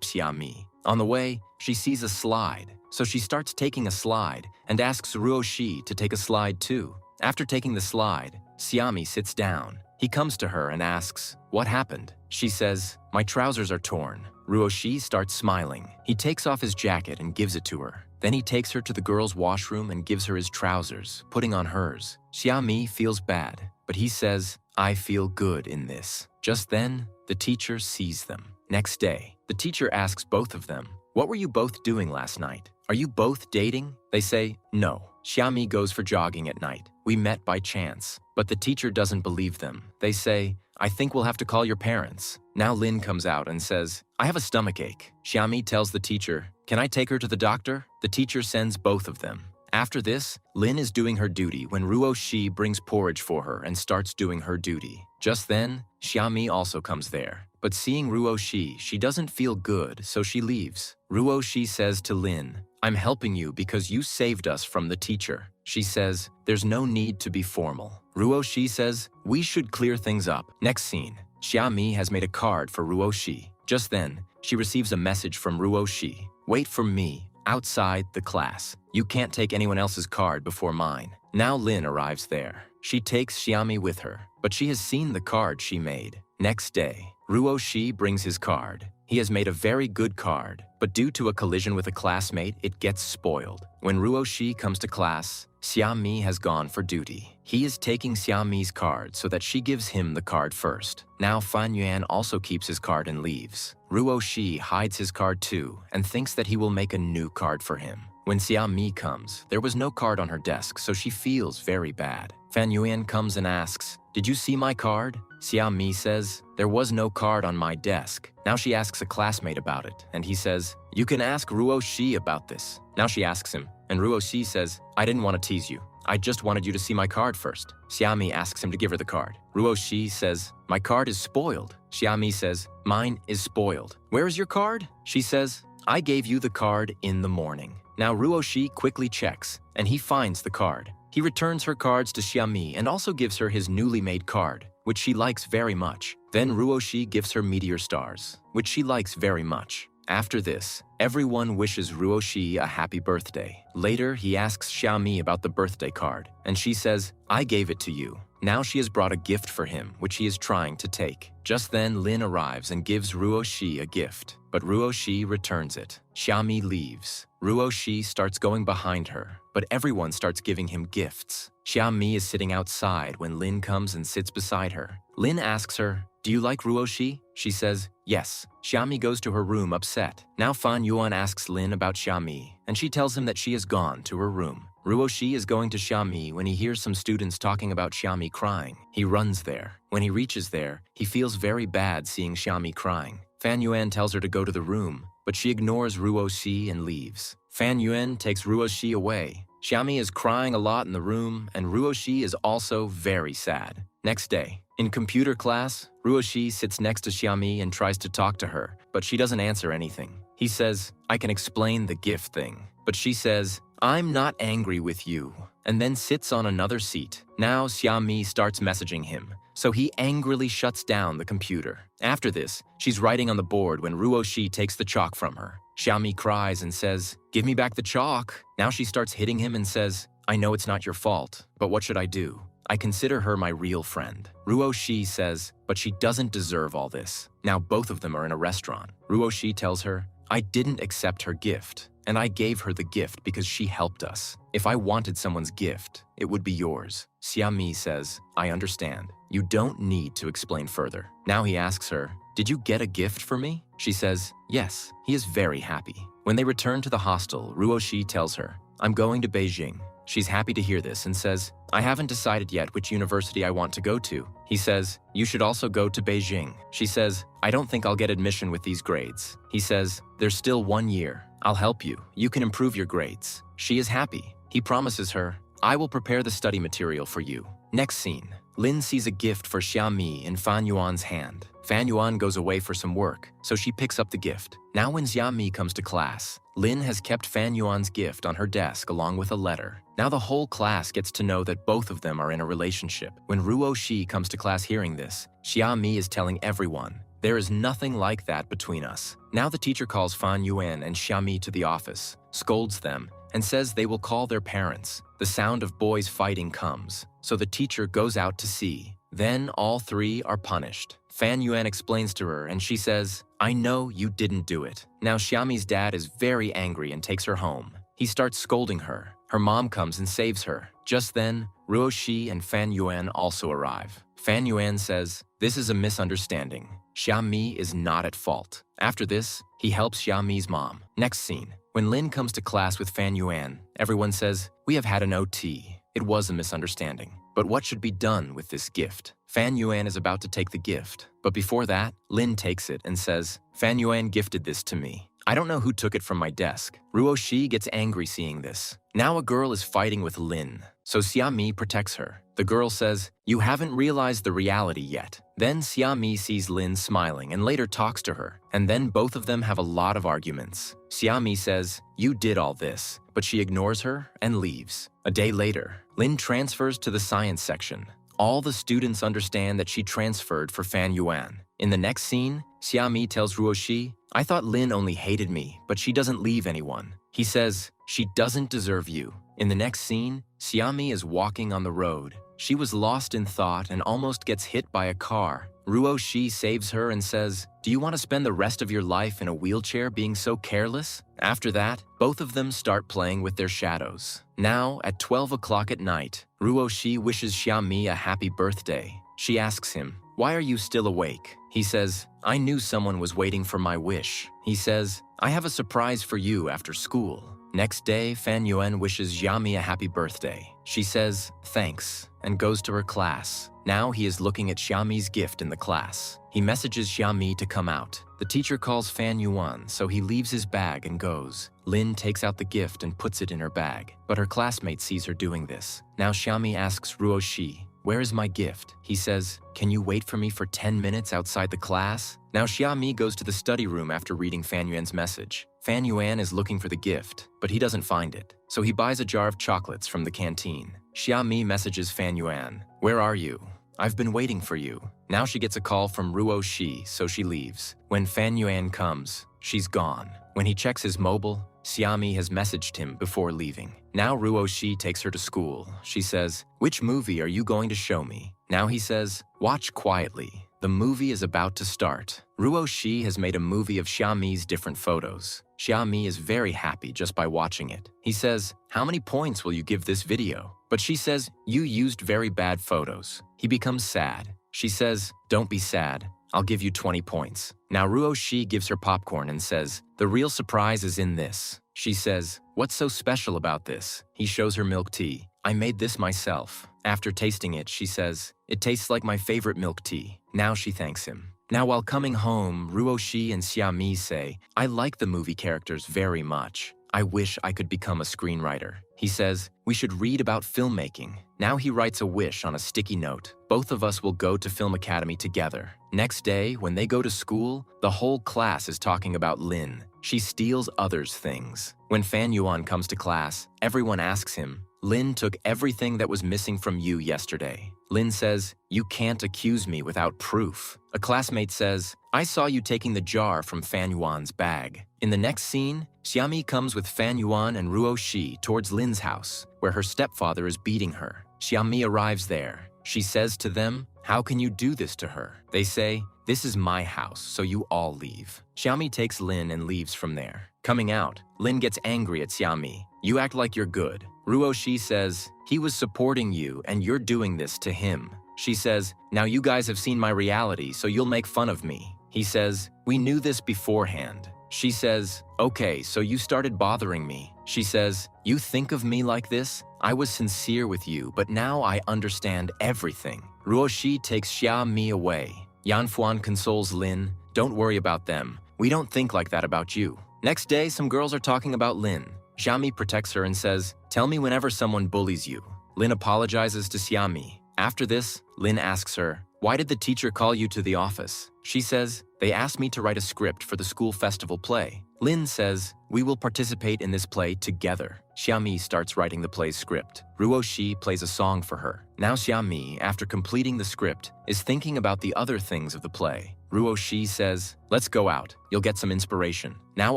Xiami. On the way, she sees a slide, so she starts taking a slide and asks Ruosi to take a slide too. After taking the slide, Xiami sits down. He comes to her and asks, what happened? She says, my trousers are torn. Ruosi starts smiling. He takes off his jacket and gives it to her. Then he takes her to the girls' washroom and gives her his trousers, putting on hers. Xiami feels bad, but he says, I feel good in this. Just then, the teacher sees them. Next day, the teacher asks both of them, what were you both doing last night? Are you both dating? They say, no. Xiami goes for jogging at night. We met by chance. But the teacher doesn't believe them. They say, I think we'll have to call your parents. Now Lynn comes out and says, I have a stomachache. Xiami tells the teacher, can I take her to the doctor? The teacher sends both of them. After this, Lynn is doing her duty when Ruosi brings porridge for her and starts doing her duty. Just then, Xiami also comes there. But seeing Ruosi, she doesn't feel good, so she leaves. Ruosi says to Lynn, I'm helping you because you saved us from the teacher. She says, there's no need to be formal. Ruosi says, we should clear things up. Next scene, Xiami has made a card for Ruosi. Just then, she receives a message from Ruosi. Wait for me, outside the class. You can't take anyone else's card before mine. Now Lynn arrives there. She takes Xiami with her, but she has seen the card she made. Next day, Ruosi brings his card. He has made a very good card, but due to a collision with a classmate, it gets spoiled. When Ruosi comes to class, Xiami has gone for duty. He is taking Xiami's card so that she gives him the card first. Now Fan Yuan also keeps his card and leaves. Ruosi hides his card too and thinks that he will make a new card for him. When Xiami comes, there was no card on her desk, so she feels very bad. Fan Yuan comes and asks, did you see my card? Xiami says, there was no card on my desk. Now she asks a classmate about it, and he says, you can ask Ruosi about this. Now she asks him, and Ruosi says, I didn't want to tease you. I just wanted you to see my card first. Xiami asks him to give her the card. Ruosi says, my card is spoiled. Xiami says, mine is spoiled. Where is your card? She says, I gave you the card in the morning. Now Ruosi quickly checks, and he finds the card. He returns her cards to Xiami and also gives her his newly made card, which she likes very much. Then Ruosi gives her meteor stars, which she likes very much. After this, everyone wishes Ruosi a happy birthday. Later, he asks Xiami about the birthday card, and she says, I gave it to you. Now she has brought a gift for him, which he is trying to take. Just then, Lynn arrives and gives Ruosi a gift, but Ruosi returns it. Xiami leaves. Ruosi starts going behind her, but everyone starts giving him gifts. Xiami is sitting outside when Lynn comes and sits beside her. Lynn asks her, do you like Ruosi? She says, yes. Xiami goes to her room upset. Now Fan Yuan asks Lynn about Xiami, and she tells him that she has gone to her room. Ruosi is going to Xiami when he hears some students talking about Xiami crying. He runs there. When he reaches there, he feels very bad seeing Xiami crying. Fan Yuan tells her to go to the room, but she ignores Ruosi and leaves. Fan Yuan takes Ruosi away. Xiami is crying a lot in the room, and Ruosi is also very sad. Next day, in computer class, Ruosi sits next to Xiami and tries to talk to her, but she doesn't answer anything. He says, I can explain the gift thing. But she says, I'm not angry with you, and then sits on another seat. Now Xiami starts messaging him, so he angrily shuts down the computer. After this, she's writing on the board when Ruosi takes the chalk from her. Xiami cries and says, give me back the chalk. Now she starts hitting him and says, I know it's not your fault, but what should I do? I consider her my real friend. Ruosi says, but she doesn't deserve all this. Now both of them are in a restaurant. Ruosi tells her, I didn't accept her gift, and I gave her the gift because she helped us. If I wanted someone's gift, it would be yours. Xiami says, I understand. You don't need to explain further. Now he asks her, did you get a gift for me? She says, yes. He is very happy. When they return to the hostel, Ruosi tells her, I'm going to Beijing. She's happy to hear this and says, I haven't decided yet which university I want to go to. He says, you should also go to Beijing. She says, I don't think I'll get admission with these grades. He says, there's still 1 year. I'll help you. You can improve your grades. She is happy. He promises her, I will prepare the study material for you. Next scene. Lynn sees a gift for Xiaomi in Fan Yuan's hand. Fan Yuan goes away for some work, so she picks up the gift. Now when Xiaomi comes to class, Lynn has kept Fan Yuan's gift on her desk along with a letter. Now the whole class gets to know that both of them are in a relationship. When Ruosi comes to class hearing this, Xiaomi is telling everyone, "There is nothing like that between us." Now the teacher calls Fan Yuan and Xiaomi to the office, scolds them, and says they will call their parents. The sound of boys fighting comes, so the teacher goes out to see. Then all three are punished. Fan Yuan explains to her and she says, "I know you didn't do it." Now Xiaomi's dad is very angry and takes her home. He starts scolding her. Her mom comes and saves her. Just then, Ruosi and Fan Yuan also arrive. Fan Yuan says, "This is a misunderstanding. Xiaomi is not at fault." After this, he helps Xiaomi's mom. Next scene. When Lynn comes to class with Fan Yuan, everyone says, "We have had an OT. It was a misunderstanding. But what should be done with this gift?" Fan Yuan is about to take the gift, but before that, Lynn takes it and says, "Fan Yuan gifted this to me. I don't know who took it from my desk." Ruosi gets angry seeing this. Now a girl is fighting with Lynn, so Xiaomi protects her. The girl says, "You haven't realized the reality yet." Then Xiaomi sees Lynn smiling and later talks to her, and then both of them have a lot of arguments. Xiaomi says, "You did all this," but she ignores her and leaves. A day later, Lynn transfers to the science section. All the students understand that she transferred for Fan Yuan. In the next scene, Xiaomi tells Ruosi, "I thought Lynn only hated me, but she doesn't leave anyone." He says, "She doesn't deserve you." In the next scene, Xiaomi is walking on the road. She was lost in thought and almost gets hit by a car. Ruosi saves her and says, "Do you want to spend the rest of your life in a wheelchair being so careless?" After that, both of them start playing with their shadows. Now, at 12 o'clock at night, Ruosi wishes Xiaomi a happy birthday. She asks him, "Why are you still awake?" He says, "I knew someone was waiting for my wish." He says, "I have a surprise for you after school." Next day, Fan Yuan wishes Xiaomi a happy birthday. She says, "Thanks," and goes to her class. Now he is looking at Xiaomi's gift in the class. He messages Xiaomi to come out. The teacher calls Fan Yuan, so he leaves his bag and goes. Lynn takes out the gift and puts it in her bag, but her classmate sees her doing this. Now Xiaomi asks Ruosi, "Where is my gift?" He says, "Can you wait for me for 10 minutes outside the class?" Now Xiaomi goes to the study room after reading Fan Yuan's message. Fan Yuan is looking for the gift, but he doesn't find it, so he buys a jar of chocolates from the canteen. Xiaomi messages Fan Yuan, "Where are you? I've been waiting for you." Now she gets a call from Ruosi, so she leaves. When Fan Yuan comes, she's gone. When he checks his mobile, Xiaomi has messaged him before leaving. Now Ruosi takes her to school. She says, "Which movie are you going to show me?" Now he says, "Watch quietly. The movie is about to start." Ruosi has made a movie of Xiaomi's different photos. Xiaomi is very happy just by watching it. He says, "How many points will you give this video?" But she says, "You used very bad photos." He becomes sad. She says, "Don't be sad. I'll give you 20 points. Now Ruosi gives her popcorn and says, "The real surprise is in this." She says, "What's so special about this?" He shows her milk tea. "I made this myself." After tasting it, she says, "It tastes like my favorite milk tea." Now she thanks him. Now while coming home, Ruosi and Xiaomi say, "I like the movie characters very much. I wish I could become a screenwriter." He says, "We should read about filmmaking." Now he writes a wish on a sticky note. "Both of us will go to Film Academy together." Next day, when they go to school, the whole class is talking about Lynn. She steals others' things. When Fan Yuan comes to class, everyone asks him, "Lynn took everything that was missing from you yesterday." Lynn says, "You can't accuse me without proof." A classmate says, "I saw you taking the jar from Fan Yuan's bag." In the next scene, Xiaomi comes with Fan Yuan and Ruosi towards Lynn's house, where her stepfather is beating her. Xiaomi arrives there. She says to them, "How can you do this to her?" They say, "This is my house, so you all leave." Xiaomi takes Lynn and leaves from there. Coming out, Lynn gets angry at Xiaomi. "You act like you're good." Ruosi says, "He was supporting you and you're doing this to him." She says, "Now you guys have seen my reality, so you'll make fun of me." He says, "We knew this beforehand." She says, "Okay, so you started bothering me." She says, "You think of me like this? I was sincere with you, but now I understand everything." Ruosi takes Xiaomi away. Yanfuan consoles Lynn, "Don't worry about them. We don't think like that about you." Next day, some girls are talking about Lynn. Xiaomi protects her and says, "Tell me whenever someone bullies you." Lynn apologizes to Xiaomi. After this, Lynn asks her, "Why did the teacher call you to the office?" She says, "They asked me to write a script for the school festival play." Lynn says, "We will participate in this play together." Xiami starts writing the play's script. Ruosi plays a song for her. Now Xiami, after completing the script, is thinking about the other things of the play. Ruosi says, "Let's go out. You'll get some inspiration." Now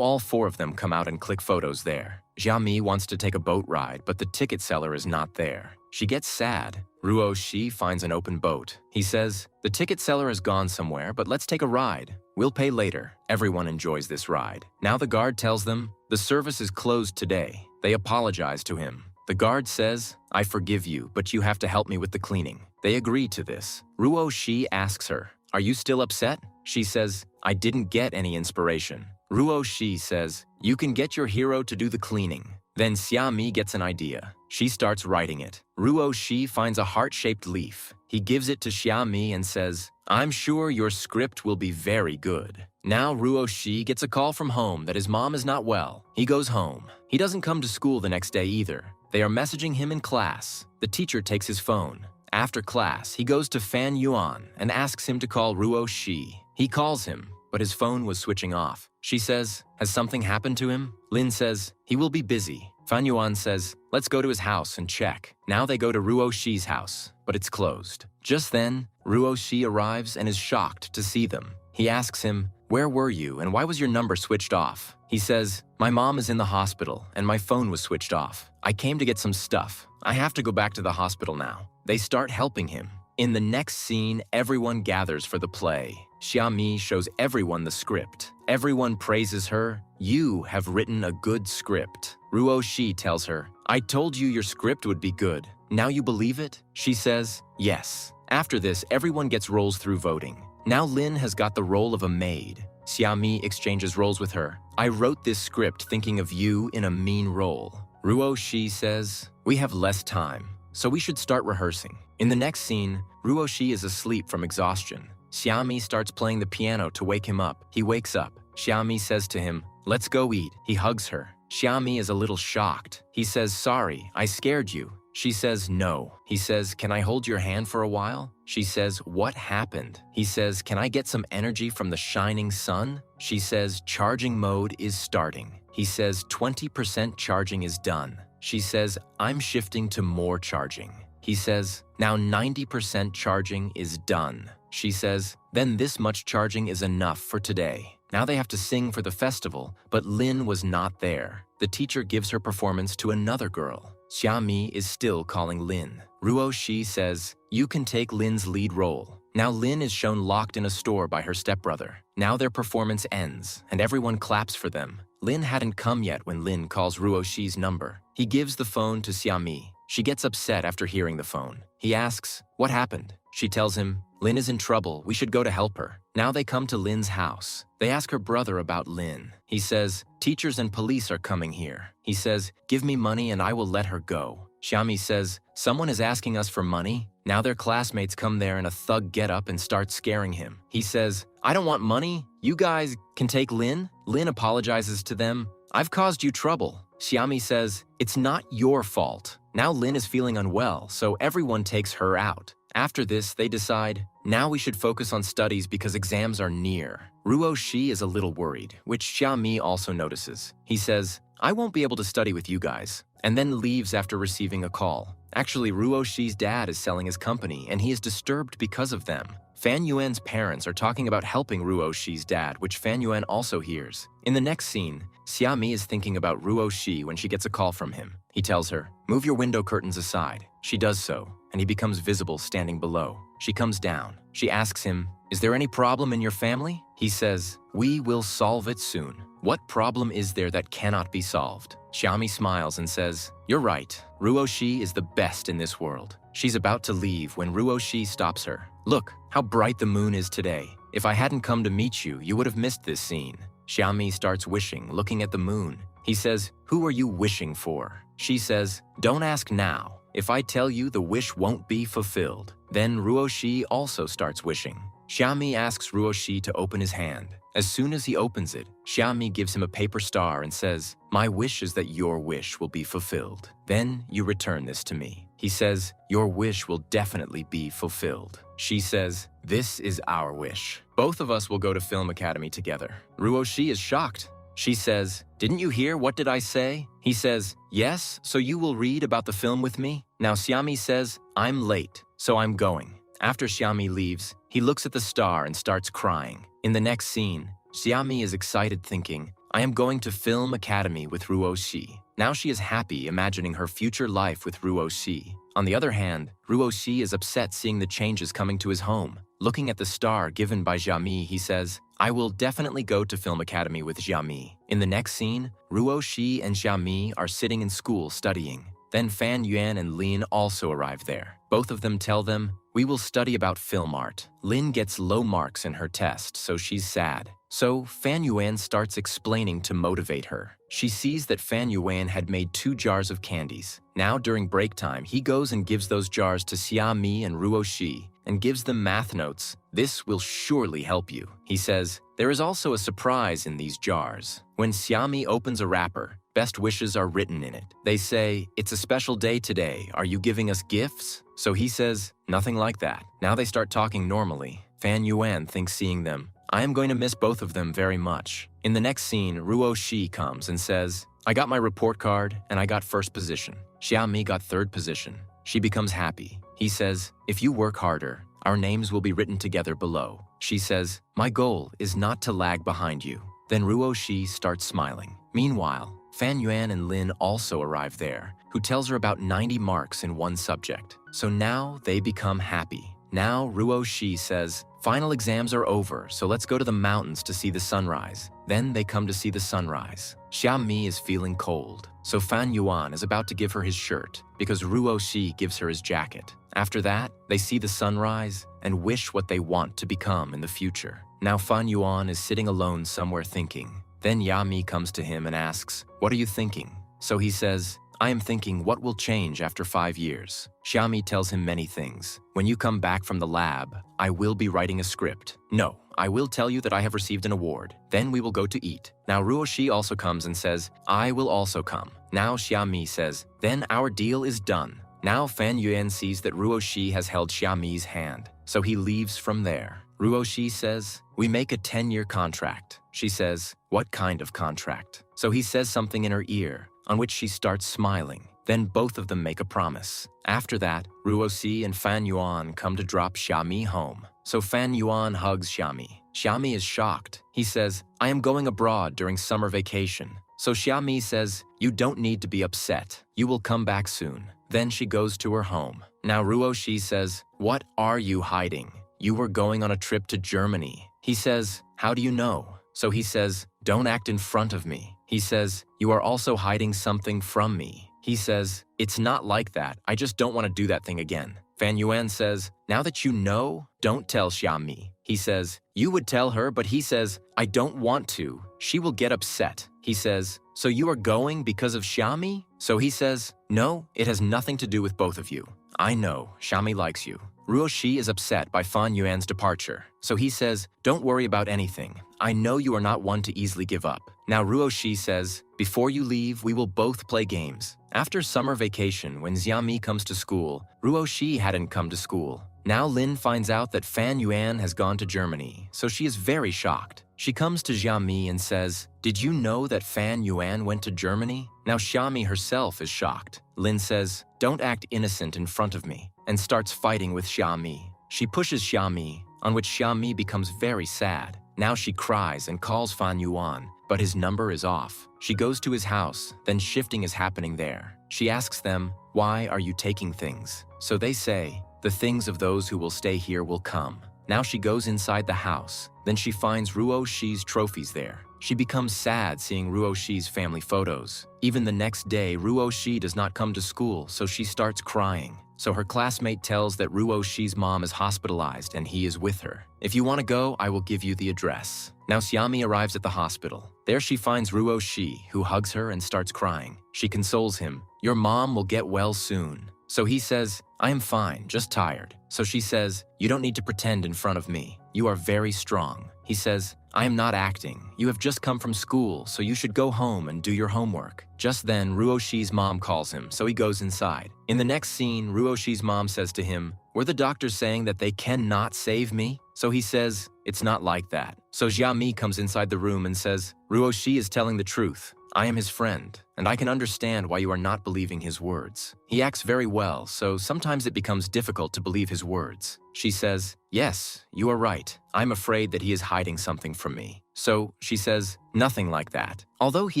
all four of them come out and click photos there. Xiami wants to take a boat ride, but the ticket seller is not there. She gets sad. Ruosi finds an open boat. He says, "The ticket seller has gone somewhere, but let's take a ride. We'll pay later." Everyone enjoys this ride. Now the guard tells them, "The service is closed today." They apologize to him. The guard says, "I forgive you, but you have to help me with the cleaning." They agree to this. Ruosi asks her, "Are you still upset?" She says, "I didn't get any inspiration." Ruosi says, "You can get your hero to do the cleaning." Then Xiami gets an idea. She starts writing it. Ruosi finds a heart-shaped leaf. He gives it to Xiami and says, "I'm sure your script will be very good." Now Ruosi gets a call from home that his mom is not well. He goes home. He doesn't come to school the next day either. They are messaging him in class. The teacher takes his phone. After class, he goes to Fan Yuan and asks him to call Ruosi. He calls him, but his phone was switching off. She says, "Has something happened to him?" Lynn says, "He will be busy." Fan Yuan says, "Let's go to his house and check." Now they go to Ruoshi's house, but it's closed. Just then, Ruosi arrives and is shocked to see them. He asks him, "Where were you and why was your number switched off?" He says, "My mom is in the hospital and my phone was switched off. I came to get some stuff. I have to go back to the hospital now." They start helping him. In the next scene, everyone gathers for the play. Xiami shows everyone the script. Everyone praises her. "You have written a good script." Ruosi tells her, "I told you your script would be good. Now you believe it?" She says, "Yes." After this, everyone gets roles through voting. Now Lynn has got the role of a maid. Xiami exchanges roles with her. "I wrote this script thinking of you in a mean role." Ruosi says, "We have less time, so we should start rehearsing." In the next scene, Ruosi is asleep from exhaustion. Xiami starts playing the piano to wake him up. He wakes up. Xiami says to him, "Let's go eat." He hugs her. Xiami is a little shocked. He says, "Sorry, I scared you." She says, "No." He says, "Can I hold your hand for a while?" She says, "What happened?" He says, "Can I get some energy from the shining sun?" She says, "Charging mode is starting." He says, "20% charging is done." She says, "I'm shifting to more charging." He says, "Now 90% charging is done." She says, "Then this much charging is enough for today." Now they have to sing for the festival, but Lynn was not there. The teacher gives her performance to another girl. Xiami is still calling Lynn. Ruosi says, "You can take Lynn's lead role." Now Lynn is shown locked in a store by her stepbrother. Now their performance ends, and everyone claps for them. Lynn hadn't come yet when Lynn calls Ruoshi's number. He gives the phone to Xiami. She gets upset after hearing the phone. He asks, "What happened?" She tells him, "Lynn is in trouble. We should go to help her." Now they come to Lynn's house. They ask her brother about Lynn. He says, "Teachers and police are coming here." He says, "Give me money and I will let her go." Xiami says, "Someone is asking us for money?" Now their classmates come there in a thug getup and start scaring him. He says, "I don't want money. You guys can take Lynn." Lynn apologizes to them. "I've caused you trouble." Xiami says, "It's not your fault." Now Lynn is feeling unwell, so everyone takes her out. After this, they decide, now we should focus on studies because exams are near. Ruosi is a little worried, which Xiami also notices. He says, "I won't be able to study with you guys," and then leaves after receiving a call. Actually, Ruoshi's dad is selling his company, and he is disturbed because of them. Fan Yuan's parents are talking about helping Ruoshi's dad, which Fan Yuan also hears. In the next scene, Xiami is thinking about Ruosi when she gets a call from him. He tells her, "Move your window curtains aside." She does so, and he becomes visible standing below. She comes down. She asks him, "Is there any problem in your family?" He says, "We will solve it soon." "What problem is there that cannot be solved?" Xiami smiles and says, "You're right. Ruosi is the best in this world." She's about to leave when Ruosi stops her. "Look, how bright the moon is today. If I hadn't come to meet you, you would have missed this scene." Xiami starts wishing, looking at the moon. He says, "Who are you wishing for?" She says, "Don't ask now. If I tell you, the wish won't be fulfilled." Then Ruosi also starts wishing. Xiami asks Ruosi to open his hand. As soon as he opens it, Xiami gives him a paper star and says, "My wish is that your wish will be fulfilled. Then you return this to me." He says, your wish will definitely be fulfilled. She says, this is our wish. Both of us will go to film academy together. Ruosi is shocked. She says, didn't you hear? What did I say? He says, yes, so you will read about the film with me? Now Xiami says, I'm late, so I'm going. After Xiami leaves, he looks at the star and starts crying. In the next scene, Xiami is excited thinking, I am going to film academy with Ruosi. Now she is happy imagining her future life with Ruosi. On the other hand, Ruosi is upset seeing the changes coming to his home. Looking at the star given by Xiami, he says, I will definitely go to film academy with Xiami. In the next scene, Ruosi and Xiami are sitting in school studying. Then Fan Yuan and Lynn also arrive there. Both of them tell them, we will study about film art. Lynn gets low marks in her test, so she's sad. So Fan Yuan starts explaining to motivate her. She sees that Fan Yuan had made 2 jars of candies. Now during break time, he goes and gives those jars to Xiami and Ruosi and gives them math notes. This will surely help you. He says, there is also a surprise in these jars. When Xiami opens a wrapper, best wishes are written in it. They say, it's a special day today. Are you giving us gifts? So he says, nothing like that. Now they start talking normally. Fan Yuan thinks seeing them, I am going to miss both of them very much. In the next scene, Ruosi comes and says, I got my report card and I got first position. Xiami got 3rd position. She becomes happy. He says, if you work harder, our names will be written together below. She says, my goal is not to lag behind you. Then Ruosi starts smiling. Meanwhile, Fan Yuan and Lynn also arrive there, who tells her about 90 marks in one subject. So now they become happy. Now Ruosi says, final exams are over, so let's go to the mountains to see the sunrise. Then they come to see the sunrise. Xiami is feeling cold, so Fan Yuan is about to give her his shirt because Ruosi gives her his jacket. After that, they see the sunrise and wish what they want to become in the future. Now Fan Yuan is sitting alone somewhere thinking. Then Yami comes to him and asks, what are you thinking? So he says, I am thinking what will change after 5 years. Xiami tells him many things. When you come back from the lab, I will be writing a script. No, I will tell you that I have received an award. Then we will go to eat. Now Ruosi also comes and says, I will also come. Now Xiami says, then our deal is done. Now Fan Yuan sees that Ruosi has held Xiami's hand, so he leaves from there. Ruosi says, we make a 10-year contract. She says, what kind of contract? So he says something in her ear, on which she starts smiling. Then both of them make a promise. After that, Ruosi and Fan Yuan come to drop Xiami home. So Fan Yuan hugs Xiami. Xiami is shocked. He says, I am going abroad during summer vacation. So Xiami says, you don't need to be upset. You will come back soon. Then she goes to her home. Now Ruosi says, what are you hiding? You were going on a trip to Germany. He says, how do you know? So he says, don't act in front of me. He says, you are also hiding something from me. He says, it's not like that. I just don't want to do that thing again. Fan Yuan says, now that you know, don't tell Xiami. He says, you would tell her, but he says, I don't want to. She will get upset. He says, so you are going because of Xiami? So he says, no, it has nothing to do with both of you. I know, Xiami likes you. Ruosi is upset by Fan Yuan's departure, so he says, don't worry about anything. I know you are not one to easily give up. Now Ruosi says, before you leave, we will both play games. After summer vacation, when Xiami comes to school, Ruosi hadn't come to school. Now Lynn finds out that Fan Yuan has gone to Germany, so she is very shocked. She comes to Xiami and says, did you know that Fan Yuan went to Germany? Now Xiami herself is shocked. Lynn says, don't act innocent in front of me, and starts fighting with Xiami. She pushes Xiami, on which Xiami becomes very sad. Now she cries and calls Fan Yuan, but his number is off. She goes to his house, then shifting is happening there. She asks them, why are you taking things? So they say, the things of those who will stay here will come. Now she goes inside the house. Then she finds Ruoshi's trophies there. She becomes sad seeing Ruoshi's family photos. Even the next day, Ruoshi does not come to school, so she starts crying. So her classmate tells that Ruoshi's mom is hospitalized and he is with her. If you want to go, I will give you the address. Now Xiami arrives at the hospital. There she finds Ruoshi, who hugs her and starts crying. She consoles him. Your mom will get well soon. So he says, I am fine, just tired. So she says, you don't need to pretend in front of me. You are very strong. He says, I am not acting. You have just come from school, so you should go home and do your homework. Just then, Ruoshi's mom calls him, so he goes inside. In the next scene, Ruoshi's mom says to him, were the doctors saying that they cannot save me? So he says, it's not like that. So Xiami comes inside the room and says, Ruoshi is telling the truth. I am his friend, and I can understand why you are not believing his words. He acts very well, so sometimes it becomes difficult to believe his words. She says, yes, you are right. I'm afraid that he is hiding something from me. So she says, nothing like that. Although he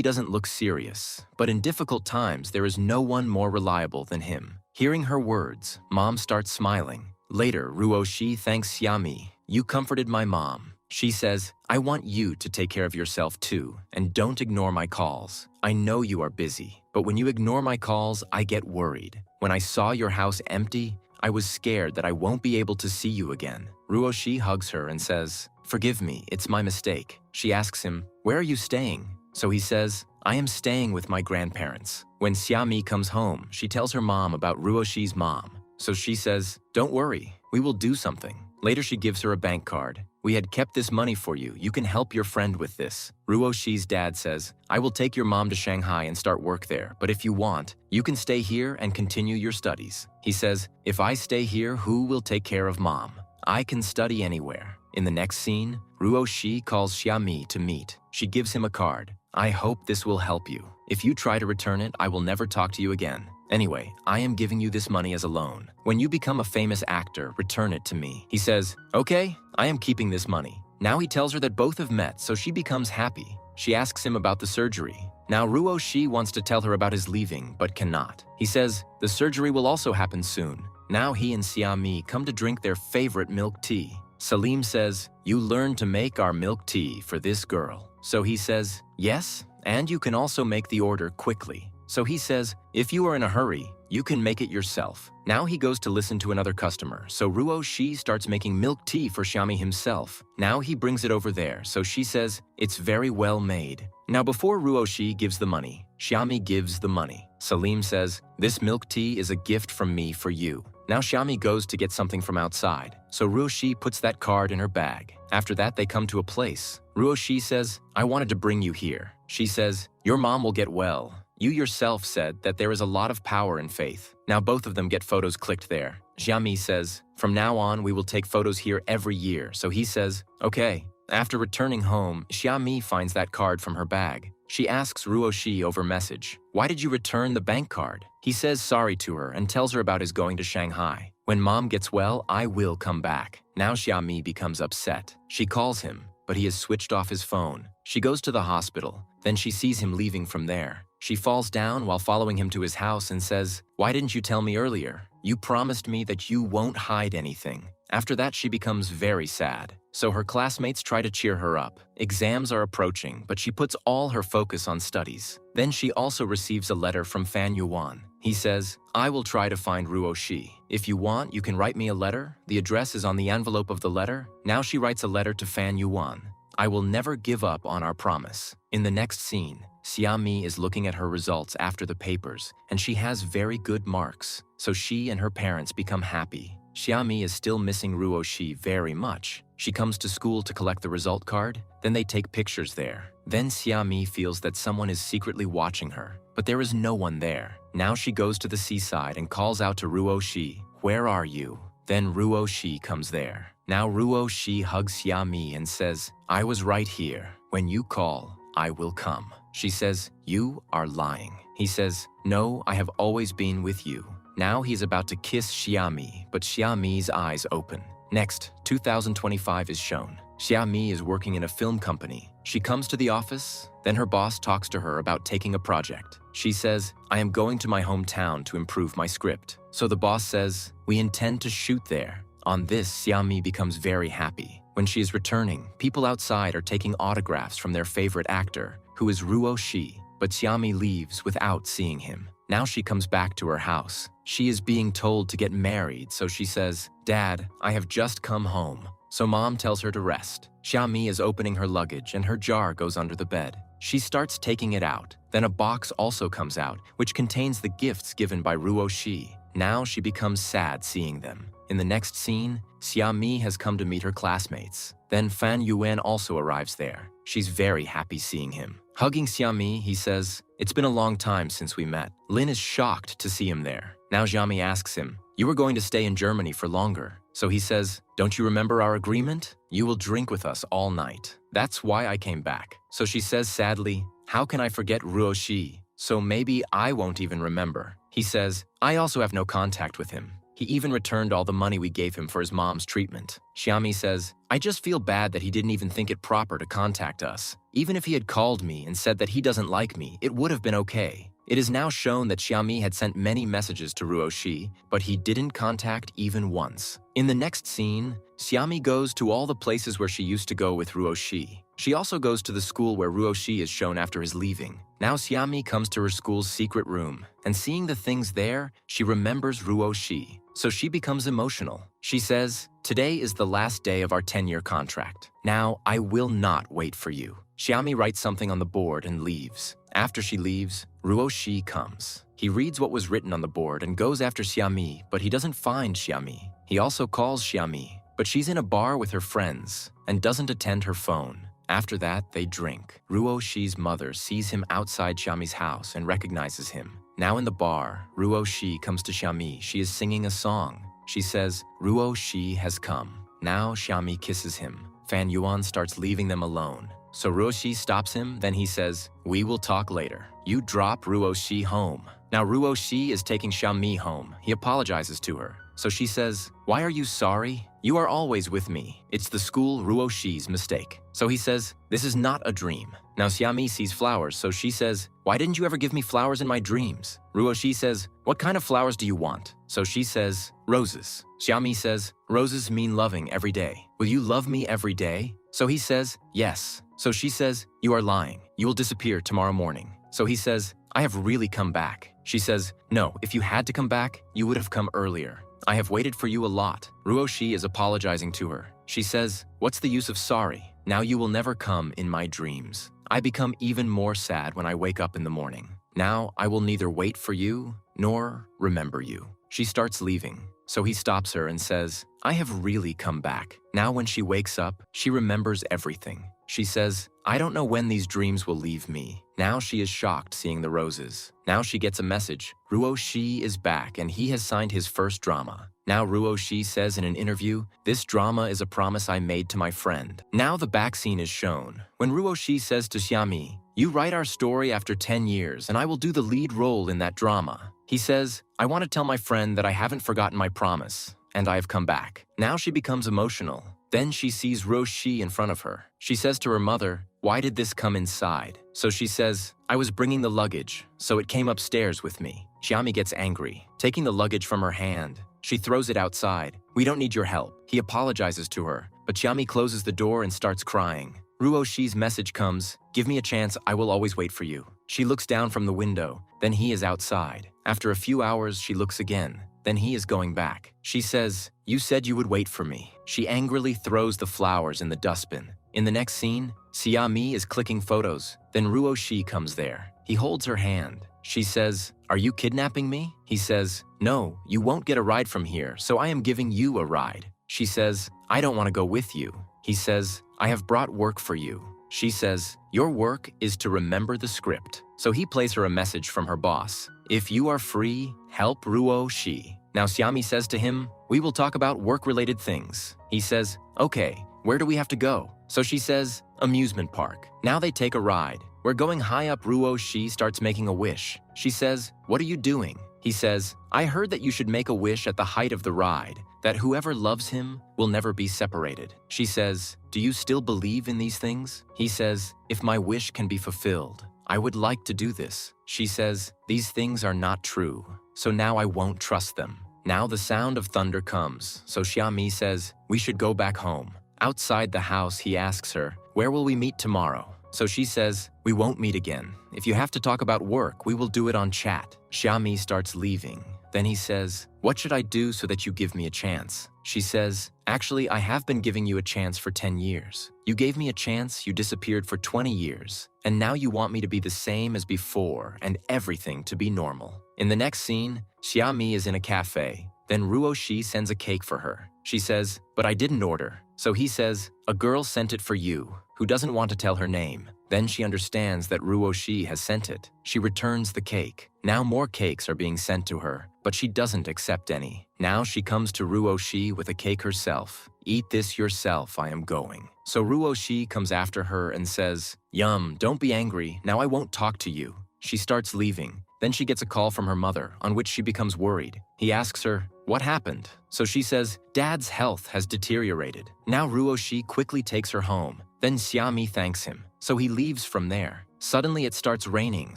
doesn't look serious, but in difficult times there is no one more reliable than him. Hearing her words, Mom starts smiling. Later, Ruoshi thanks Xiami. You comforted my mom. She says, I want you to take care of yourself too, and don't ignore my calls. I know you are busy, but when you ignore my calls, I get worried. When I saw your house empty, I was scared that I won't be able to see you again. Ruoshi hugs her and says, forgive me, it's my mistake. She asks him, where are you staying? So he says, I am staying with my grandparents. When Xiami comes home, she tells her mom about Ruoshi's mom. So she says, don't worry, we will do something. Later she gives her a bank card. We had kept this money for you. You can help your friend with this. Ruoshi's dad says, I will take your mom to Shanghai and start work there, but if you want, you can stay here and continue your studies. He says, if I stay here, who will take care of mom? I can study anywhere. In the next scene, Ruoshi calls Xiami to meet. She gives him a card. I hope this will help you. If you try to return it, I will never talk to you again. Anyway, I am giving you this money as a loan. When you become a famous actor, return it to me. He says, okay, I am keeping this money. Now he tells her that both have met, so she becomes happy. She asks him about the surgery. Now Ruoshi wants to tell her about his leaving, but cannot. He says, the surgery will also happen soon. Now he and Xiami come to drink their favorite milk tea. Salim says, you learned to make our milk tea for this girl. So he says, yes, and you can also make the order quickly. So he says, if you are in a hurry, you can make it yourself. Now he goes to listen to another customer, so Ruoshi starts making milk tea for Xiami himself. Now he brings it over there, so she says, it's very well made. Now before Ruoshi gives the money, Xiami gives the money. Salim says, this milk tea is a gift from me for you. Now Xiami goes to get something from outside, so Ruoshi puts that card in her bag. After that, they come to a place. Ruoshi says, I wanted to bring you here. She says, your mom will get well. You yourself said that there is a lot of power in faith. Now both of them get photos clicked there. Xiami says, from now on, we will take photos here every year. So he says, okay. After returning home, Xiami finds that card from her bag. She asks Ruoshi over message, why did you return the bank card? He says sorry to her and tells her about his going to Shanghai. When mom gets well, I will come back. Now Xiami becomes upset. She calls him, but he has switched off his phone. She goes to the hospital. Then she sees him leaving from there. She falls down while following him to his house and says, why didn't you tell me earlier? You promised me that you won't hide anything. After that, she becomes very sad. So her classmates try to cheer her up. Exams are approaching, but she puts all her focus on studies. Then she also receives a letter from Fan Yuan. He says, I will try to find Ruoshi. If you want, you can write me a letter. The address is on the envelope of the letter. Now she writes a letter to Fan Yuan. I will never give up on our promise. In the next scene, Xiami is looking at her results after the papers, and she has very good marks. So she and her parents become happy. Xiami is still missing Ruoshi very much. She comes to school to collect the result card, then they take pictures there. Then Xiami feels that someone is secretly watching her, but there is no one there. Now she goes to the seaside and calls out to Ruoshi, where are you? Then Ruoshi comes there. Now Ruoshi hugs Xiami and says, I was right here. When you call, I will come. She says, you are lying. He says, no, I have always been with you. Now he's about to kiss Xiami, but Xiami's eyes open. Next, 2025 is shown. Xiami is working in a film company. She comes to the office, then her boss talks to her about taking a project. She says, I am going to my hometown to improve my script. So the boss says, we intend to shoot there. On this, Xiami becomes very happy. When she is returning, people outside are taking autographs from their favorite actor, who is Ruoshi, but Xiami leaves without seeing him. Now she comes back to her house. She is being told to get married, so she says, Dad, I have just come home. So mom tells her to rest. Xiami is opening her luggage and her jar goes under the bed. She starts taking it out. Then a box also comes out, which contains the gifts given by Ruoshi. Now she becomes sad seeing them. In the next scene, Xiami has come to meet her classmates. Then Fan Yuan also arrives there. She's very happy seeing him. Hugging Xiami, he says, "It's been a long time since we met." Lynn is shocked to see him there. Now Xiami asks him, "You were going to stay in Germany for longer." So he says, "Don't you remember our agreement? You will drink with us all night. That's why I came back." So she says sadly, "How can I forget Ruosi? So maybe I won't even remember." He says, "I also have no contact with him. He even returned all the money we gave him for his mom's treatment." Xiami says, "I just feel bad that he didn't even think it proper to contact us. Even if he had called me and said that he doesn't like me, it would have been okay." It is now shown that Xiami had sent many messages to Ruosi, but he didn't contact even once. In the next scene, Xiami goes to all the places where she used to go with Ruosi. She also goes to the school where Ruosi is shown after his leaving. Now Xiami comes to her school's secret room, and seeing the things there, she remembers Ruosi. So she becomes emotional. She says, "Today is the last day of our 10-year contract. Now I will not wait for you." Xiami writes something on the board and leaves. After she leaves, Ruosi comes. He reads what was written on the board and goes after Xiami, but he doesn't find Xiami. He also calls Xiami, but she's in a bar with her friends and doesn't attend her phone. After that, they drink. Ruoshi's mother sees him outside Xiami's house and recognizes him. Now in the bar, Ruosi comes to Xiami. She is singing a song. She says, "Ruosi has come." Now Xiami kisses him. Fan Yuan starts leaving them alone. So Ruosi stops him, then he says, "We will talk later. You drop Ruosi home." Now Ruosi is taking Xiami home. He apologizes to her. So she says, "Why are you sorry? You are always with me. It's the school Ruoshi's mistake." So he says, "This is not a dream." Now Xiami sees flowers, so she says, "Why didn't you ever give me flowers in my dreams?" Ruosi says, "What kind of flowers do you want?" So she says, "Roses." Xiami says, "Roses mean loving every day. Will you love me every day?" So he says, "Yes." So she says, "You are lying. You will disappear tomorrow morning." So he says, "I have really come back." She says, "No, if you had to come back, you would have come earlier. I have waited for you a lot." Ruosi is apologizing to her. She says, "What's the use of sorry? Now you will never come in my dreams. I become even more sad when I wake up in the morning. Now I will neither wait for you nor remember you." She starts leaving. So he stops her and says, "I have really come back." Now when she wakes up, she remembers everything. She says, "I don't know when these dreams will leave me." Now she is shocked seeing the roses. Now she gets a message. Ruosi is back and he has signed his first drama. Now Ruosi says in an interview, "This drama is a promise I made to my friend." Now the back scene is shown. When Ruosi says to Xiami, "You write our story after 10 years and I will do the lead role in that drama." He says, "I want to tell my friend that I haven't forgotten my promise and I have come back." Now she becomes emotional. Then she sees Ruosi in front of her. She says to her mother, "Why did this come inside?" So she says, "I was bringing the luggage, so it came upstairs with me." Xiami gets angry. Taking the luggage from her hand, she throws it outside. "We don't need your help." He apologizes to her, but Xiami closes the door and starts crying. Ruoshi's message comes, "Give me a chance, I will always wait for you." She looks down from the window, then he is outside. After a few hours, she looks again. Then he is going back. She says, "You said you would wait for me." She angrily throws the flowers in the dustbin. In the next scene, Xiami is clicking photos. Then Ruosi comes there. He holds her hand. She says, "Are you kidnapping me?" He says, "No, you won't get a ride from here, so I am giving you a ride." She says, "I don't want to go with you." He says, "I have brought work for you." She says, "Your work is to remember the script." So he plays her a message from her boss. "If you are free, help Ruosi." Now Xiami says to him, "We will talk about work-related things." He says, "Okay, where do we have to go?" So she says, "Amusement park." Now they take a ride. We're going high up. Ruosi starts making a wish. She says, "What are you doing?" He says, "I heard that you should make a wish at the height of the ride, that whoever loves him will never be separated." She says, "Do you still believe in these things?" He says, "If my wish can be fulfilled, I would like to do this." She says, "These things are not true, so now I won't trust them." Now the sound of thunder comes, so Xiami says, "We should go back home." Outside the house, he asks her, "Where will we meet tomorrow?" So she says, "We won't meet again. If you have to talk about work, we will do it on chat." Xiami starts leaving. Then he says, "What should I do so that you give me a chance?" She says, "Actually, I have been giving you a chance for 10 years. You gave me a chance, you disappeared for 20 years, and now you want me to be the same as before and everything to be normal." In the next scene, Xiami is in a cafe. Then Ruosi sends a cake for her. She says, but I didn't order. So he says, a girl sent it for you, who doesn't want to tell her name. Then she understands that Ruosi has sent it. She returns the cake. Now more cakes are being sent to her, but she doesn't accept any. Now she comes to Ruosi with a cake herself. Eat this yourself, I am going. So Ruosi comes after her and says, yum, don't be angry, now I won't talk to you. She starts leaving. Then she gets a call from her mother, on which she becomes worried. He asks her, what happened? So she says, Dad's health has deteriorated. Now Ruosi quickly takes her home. Then Xiami thanks him, so he leaves from there. Suddenly it starts raining,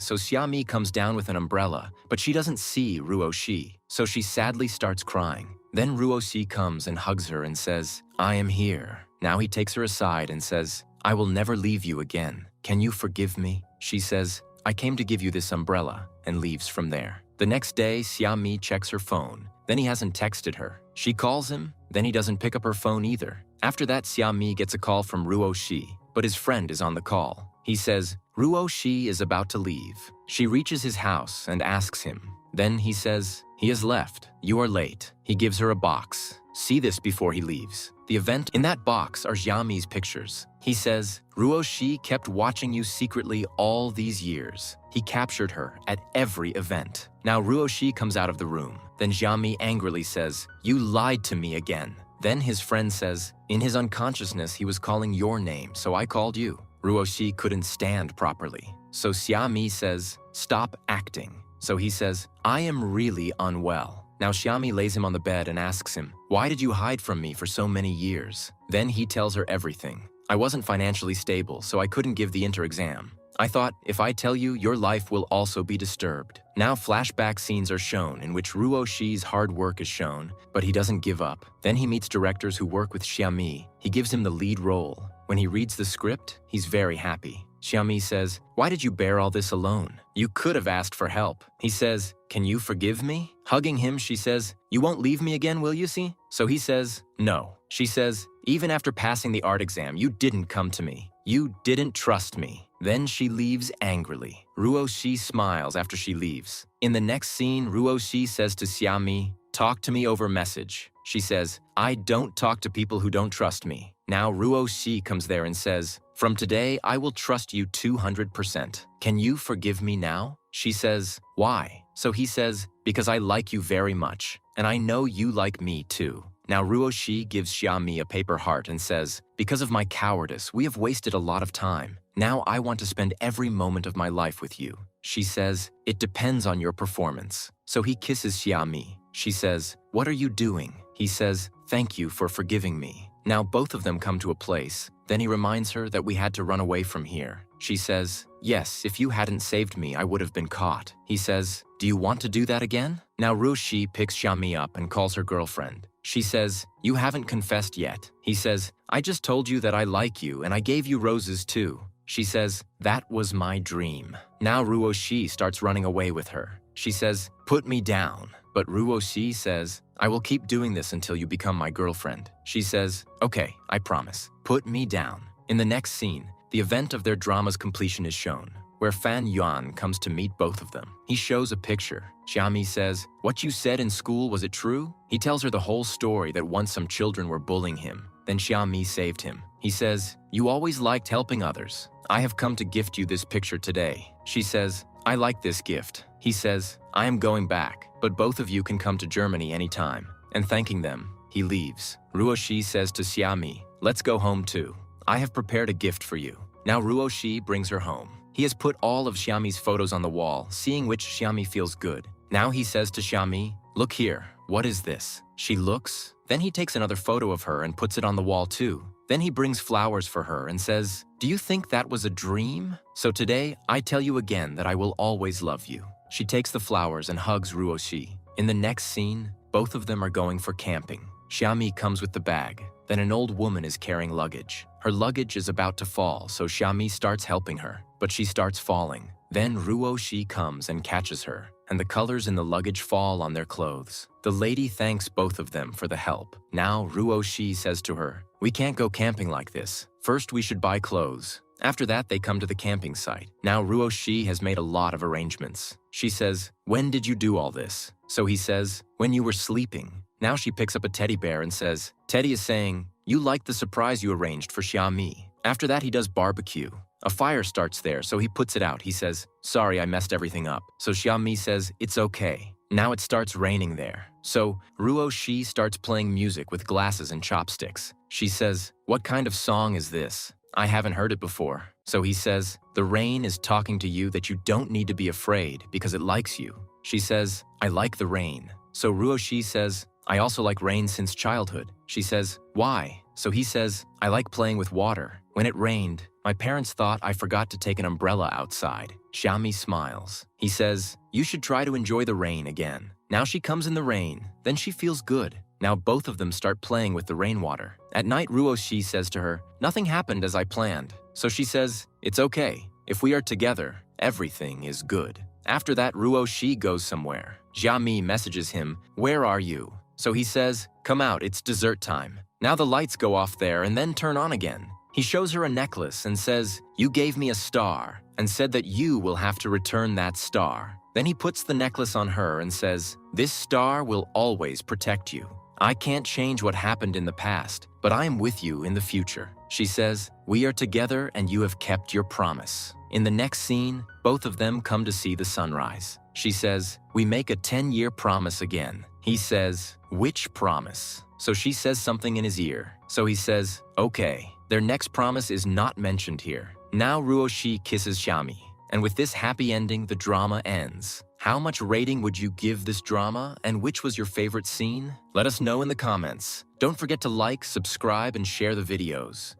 so Xiami comes down with an umbrella, but she doesn't see Ruosi, so she sadly starts crying. Then Ruosi comes and hugs her and says, I am here. Now he takes her aside and says, I will never leave you again. Can you forgive me? She says, I came to give you this umbrella, and leaves from there. The next day, Xiami checks her phone. Then he hasn't texted her. She calls him, then he doesn't pick up her phone either. After that, Xiami gets a call from Ruosi, but his friend is on the call. He says, Ruosi is about to leave. She reaches his house and asks him. Then he says, he has left. You are late. He gives her a box. See this before he leaves. The event in that box are Xiami's pictures. He says, Ruosi kept watching you secretly all these years. He captured her at every event. Now Ruosi comes out of the room. Then Xiami angrily says, you lied to me again. Then his friend says, in his unconsciousness he was calling your name, so I called you. Ruosi couldn't stand properly. So Xiami says, stop acting. So he says, I am really unwell. Now Xiami lays him on the bed and asks him, why did you hide from me for so many years? Then he tells her everything. I wasn't financially stable, so I couldn't give the inter-exam. I thought, if I tell you, your life will also be disturbed. Now flashback scenes are shown in which Ruoshi's hard work is shown, but he doesn't give up. Then he meets directors who work with Xiami. He gives him the lead role. When he reads the script, he's very happy. Xiami says, why did you bear all this alone? You could have asked for help. He says, can you forgive me? Hugging him, she says, you won't leave me again, will you see? So he says, no. She says, even after passing the art exam, you didn't come to me. You didn't trust me. Then she leaves angrily. Ruosi smiles after she leaves. In the next scene, Ruosi says to Xiami, talk to me over message. She says, I don't talk to people who don't trust me. Now Ruosi comes there and says, from today, I will trust you 200%. Can you forgive me now? She says, why? So he says, because I like you very much, and I know you like me too. Now Ruosi gives Xiami a paper heart and says, because of my cowardice, we have wasted a lot of time. Now I want to spend every moment of my life with you. She says, it depends on your performance. So he kisses Xiami. She says, what are you doing? He says, thank you for forgiving me. Now both of them come to a place. Then he reminds her that we had to run away from here. She says, yes, if you hadn't saved me, I would have been caught. He says, do you want to do that again? Now Ruosi picks Xiami up and calls her girlfriend. She says, you haven't confessed yet. He says, I just told you that I like you and I gave you roses too. She says, that was my dream. Now Ruosi starts running away with her. She says, put me down. But Ruosi says, I will keep doing this until you become my girlfriend. She says, okay, I promise. Put me down. In the next scene, the event of their drama's completion is shown, where Fan Yuan comes to meet both of them. He shows a picture. Xiami says, what you said in school, was it true? He tells her the whole story that once some children were bullying him. Then Xiami saved him. He says, you always liked helping others. I have come to gift you this picture today. She says, I like this gift. He says, I am going back, but both of you can come to Germany anytime. And thanking them, he leaves. Ruosi says to Xiami, let's go home too. I have prepared a gift for you. Now Ruosi brings her home. He has put all of Xiami's photos on the wall, seeing which Xiami feels good. Now he says to Xiami, look here, what is this? She looks. Then he takes another photo of her and puts it on the wall too. Then he brings flowers for her and says, do you think that was a dream? So today, I tell you again that I will always love you. She takes the flowers and hugs Ruosi. In the next scene, both of them are going for camping. Xiami comes with the bag. Then an old woman is carrying luggage. Her luggage is about to fall, so Xiami starts helping her, but she starts falling. Then Ruosi comes and catches her, and the colors in the luggage fall on their clothes. The lady thanks both of them for the help. Now Ruosi says to her, we can't go camping like this. First we should buy clothes. After that, they come to the camping site. Now Ruosi has made a lot of arrangements. She says, when did you do all this? So he says, when you were sleeping. Now she picks up a teddy bear and says, Teddy is saying, you like the surprise you arranged for Xiami. After that, he does barbecue. A fire starts there, so he puts it out. He says, sorry, I messed everything up. So Xiami says, it's okay. Now it starts raining there. So Ruosi starts playing music with glasses and chopsticks. She says, what kind of song is this? I haven't heard it before. So he says, the rain is talking to you that you don't need to be afraid because it likes you. She says, I like the rain. So Ruosi says, I also like rain since childhood. She says, why? So he says, I like playing with water. When it rained, my parents thought I forgot to take an umbrella outside. Xiami smiles. He says, you should try to enjoy the rain again. Now she comes in the rain, then she feels good. Now both of them start playing with the rainwater. At night, Ruosi says to her, nothing happened as I planned. So she says, it's okay. If we are together, everything is good. After that, Ruosi goes somewhere. Xiami messages him, where are you? So he says, come out, it's dessert time. Now the lights go off there and then turn on again. He shows her a necklace and says, you gave me a star and said that you will have to return that star. Then he puts the necklace on her and says, this star will always protect you. I can't change what happened in the past, but I am with you in the future. She says, we are together and you have kept your promise. In the next scene, both of them come to see the sunrise. She says, we make a 10-year promise again. He says, which promise? So she says something in his ear. So he says, okay. Their next promise is not mentioned here. Now Ruosi kisses Xiami. And with this happy ending, the drama ends. How much rating would you give this drama, and which was your favorite scene? Let us know in the comments. Don't forget to like, subscribe, and share the videos.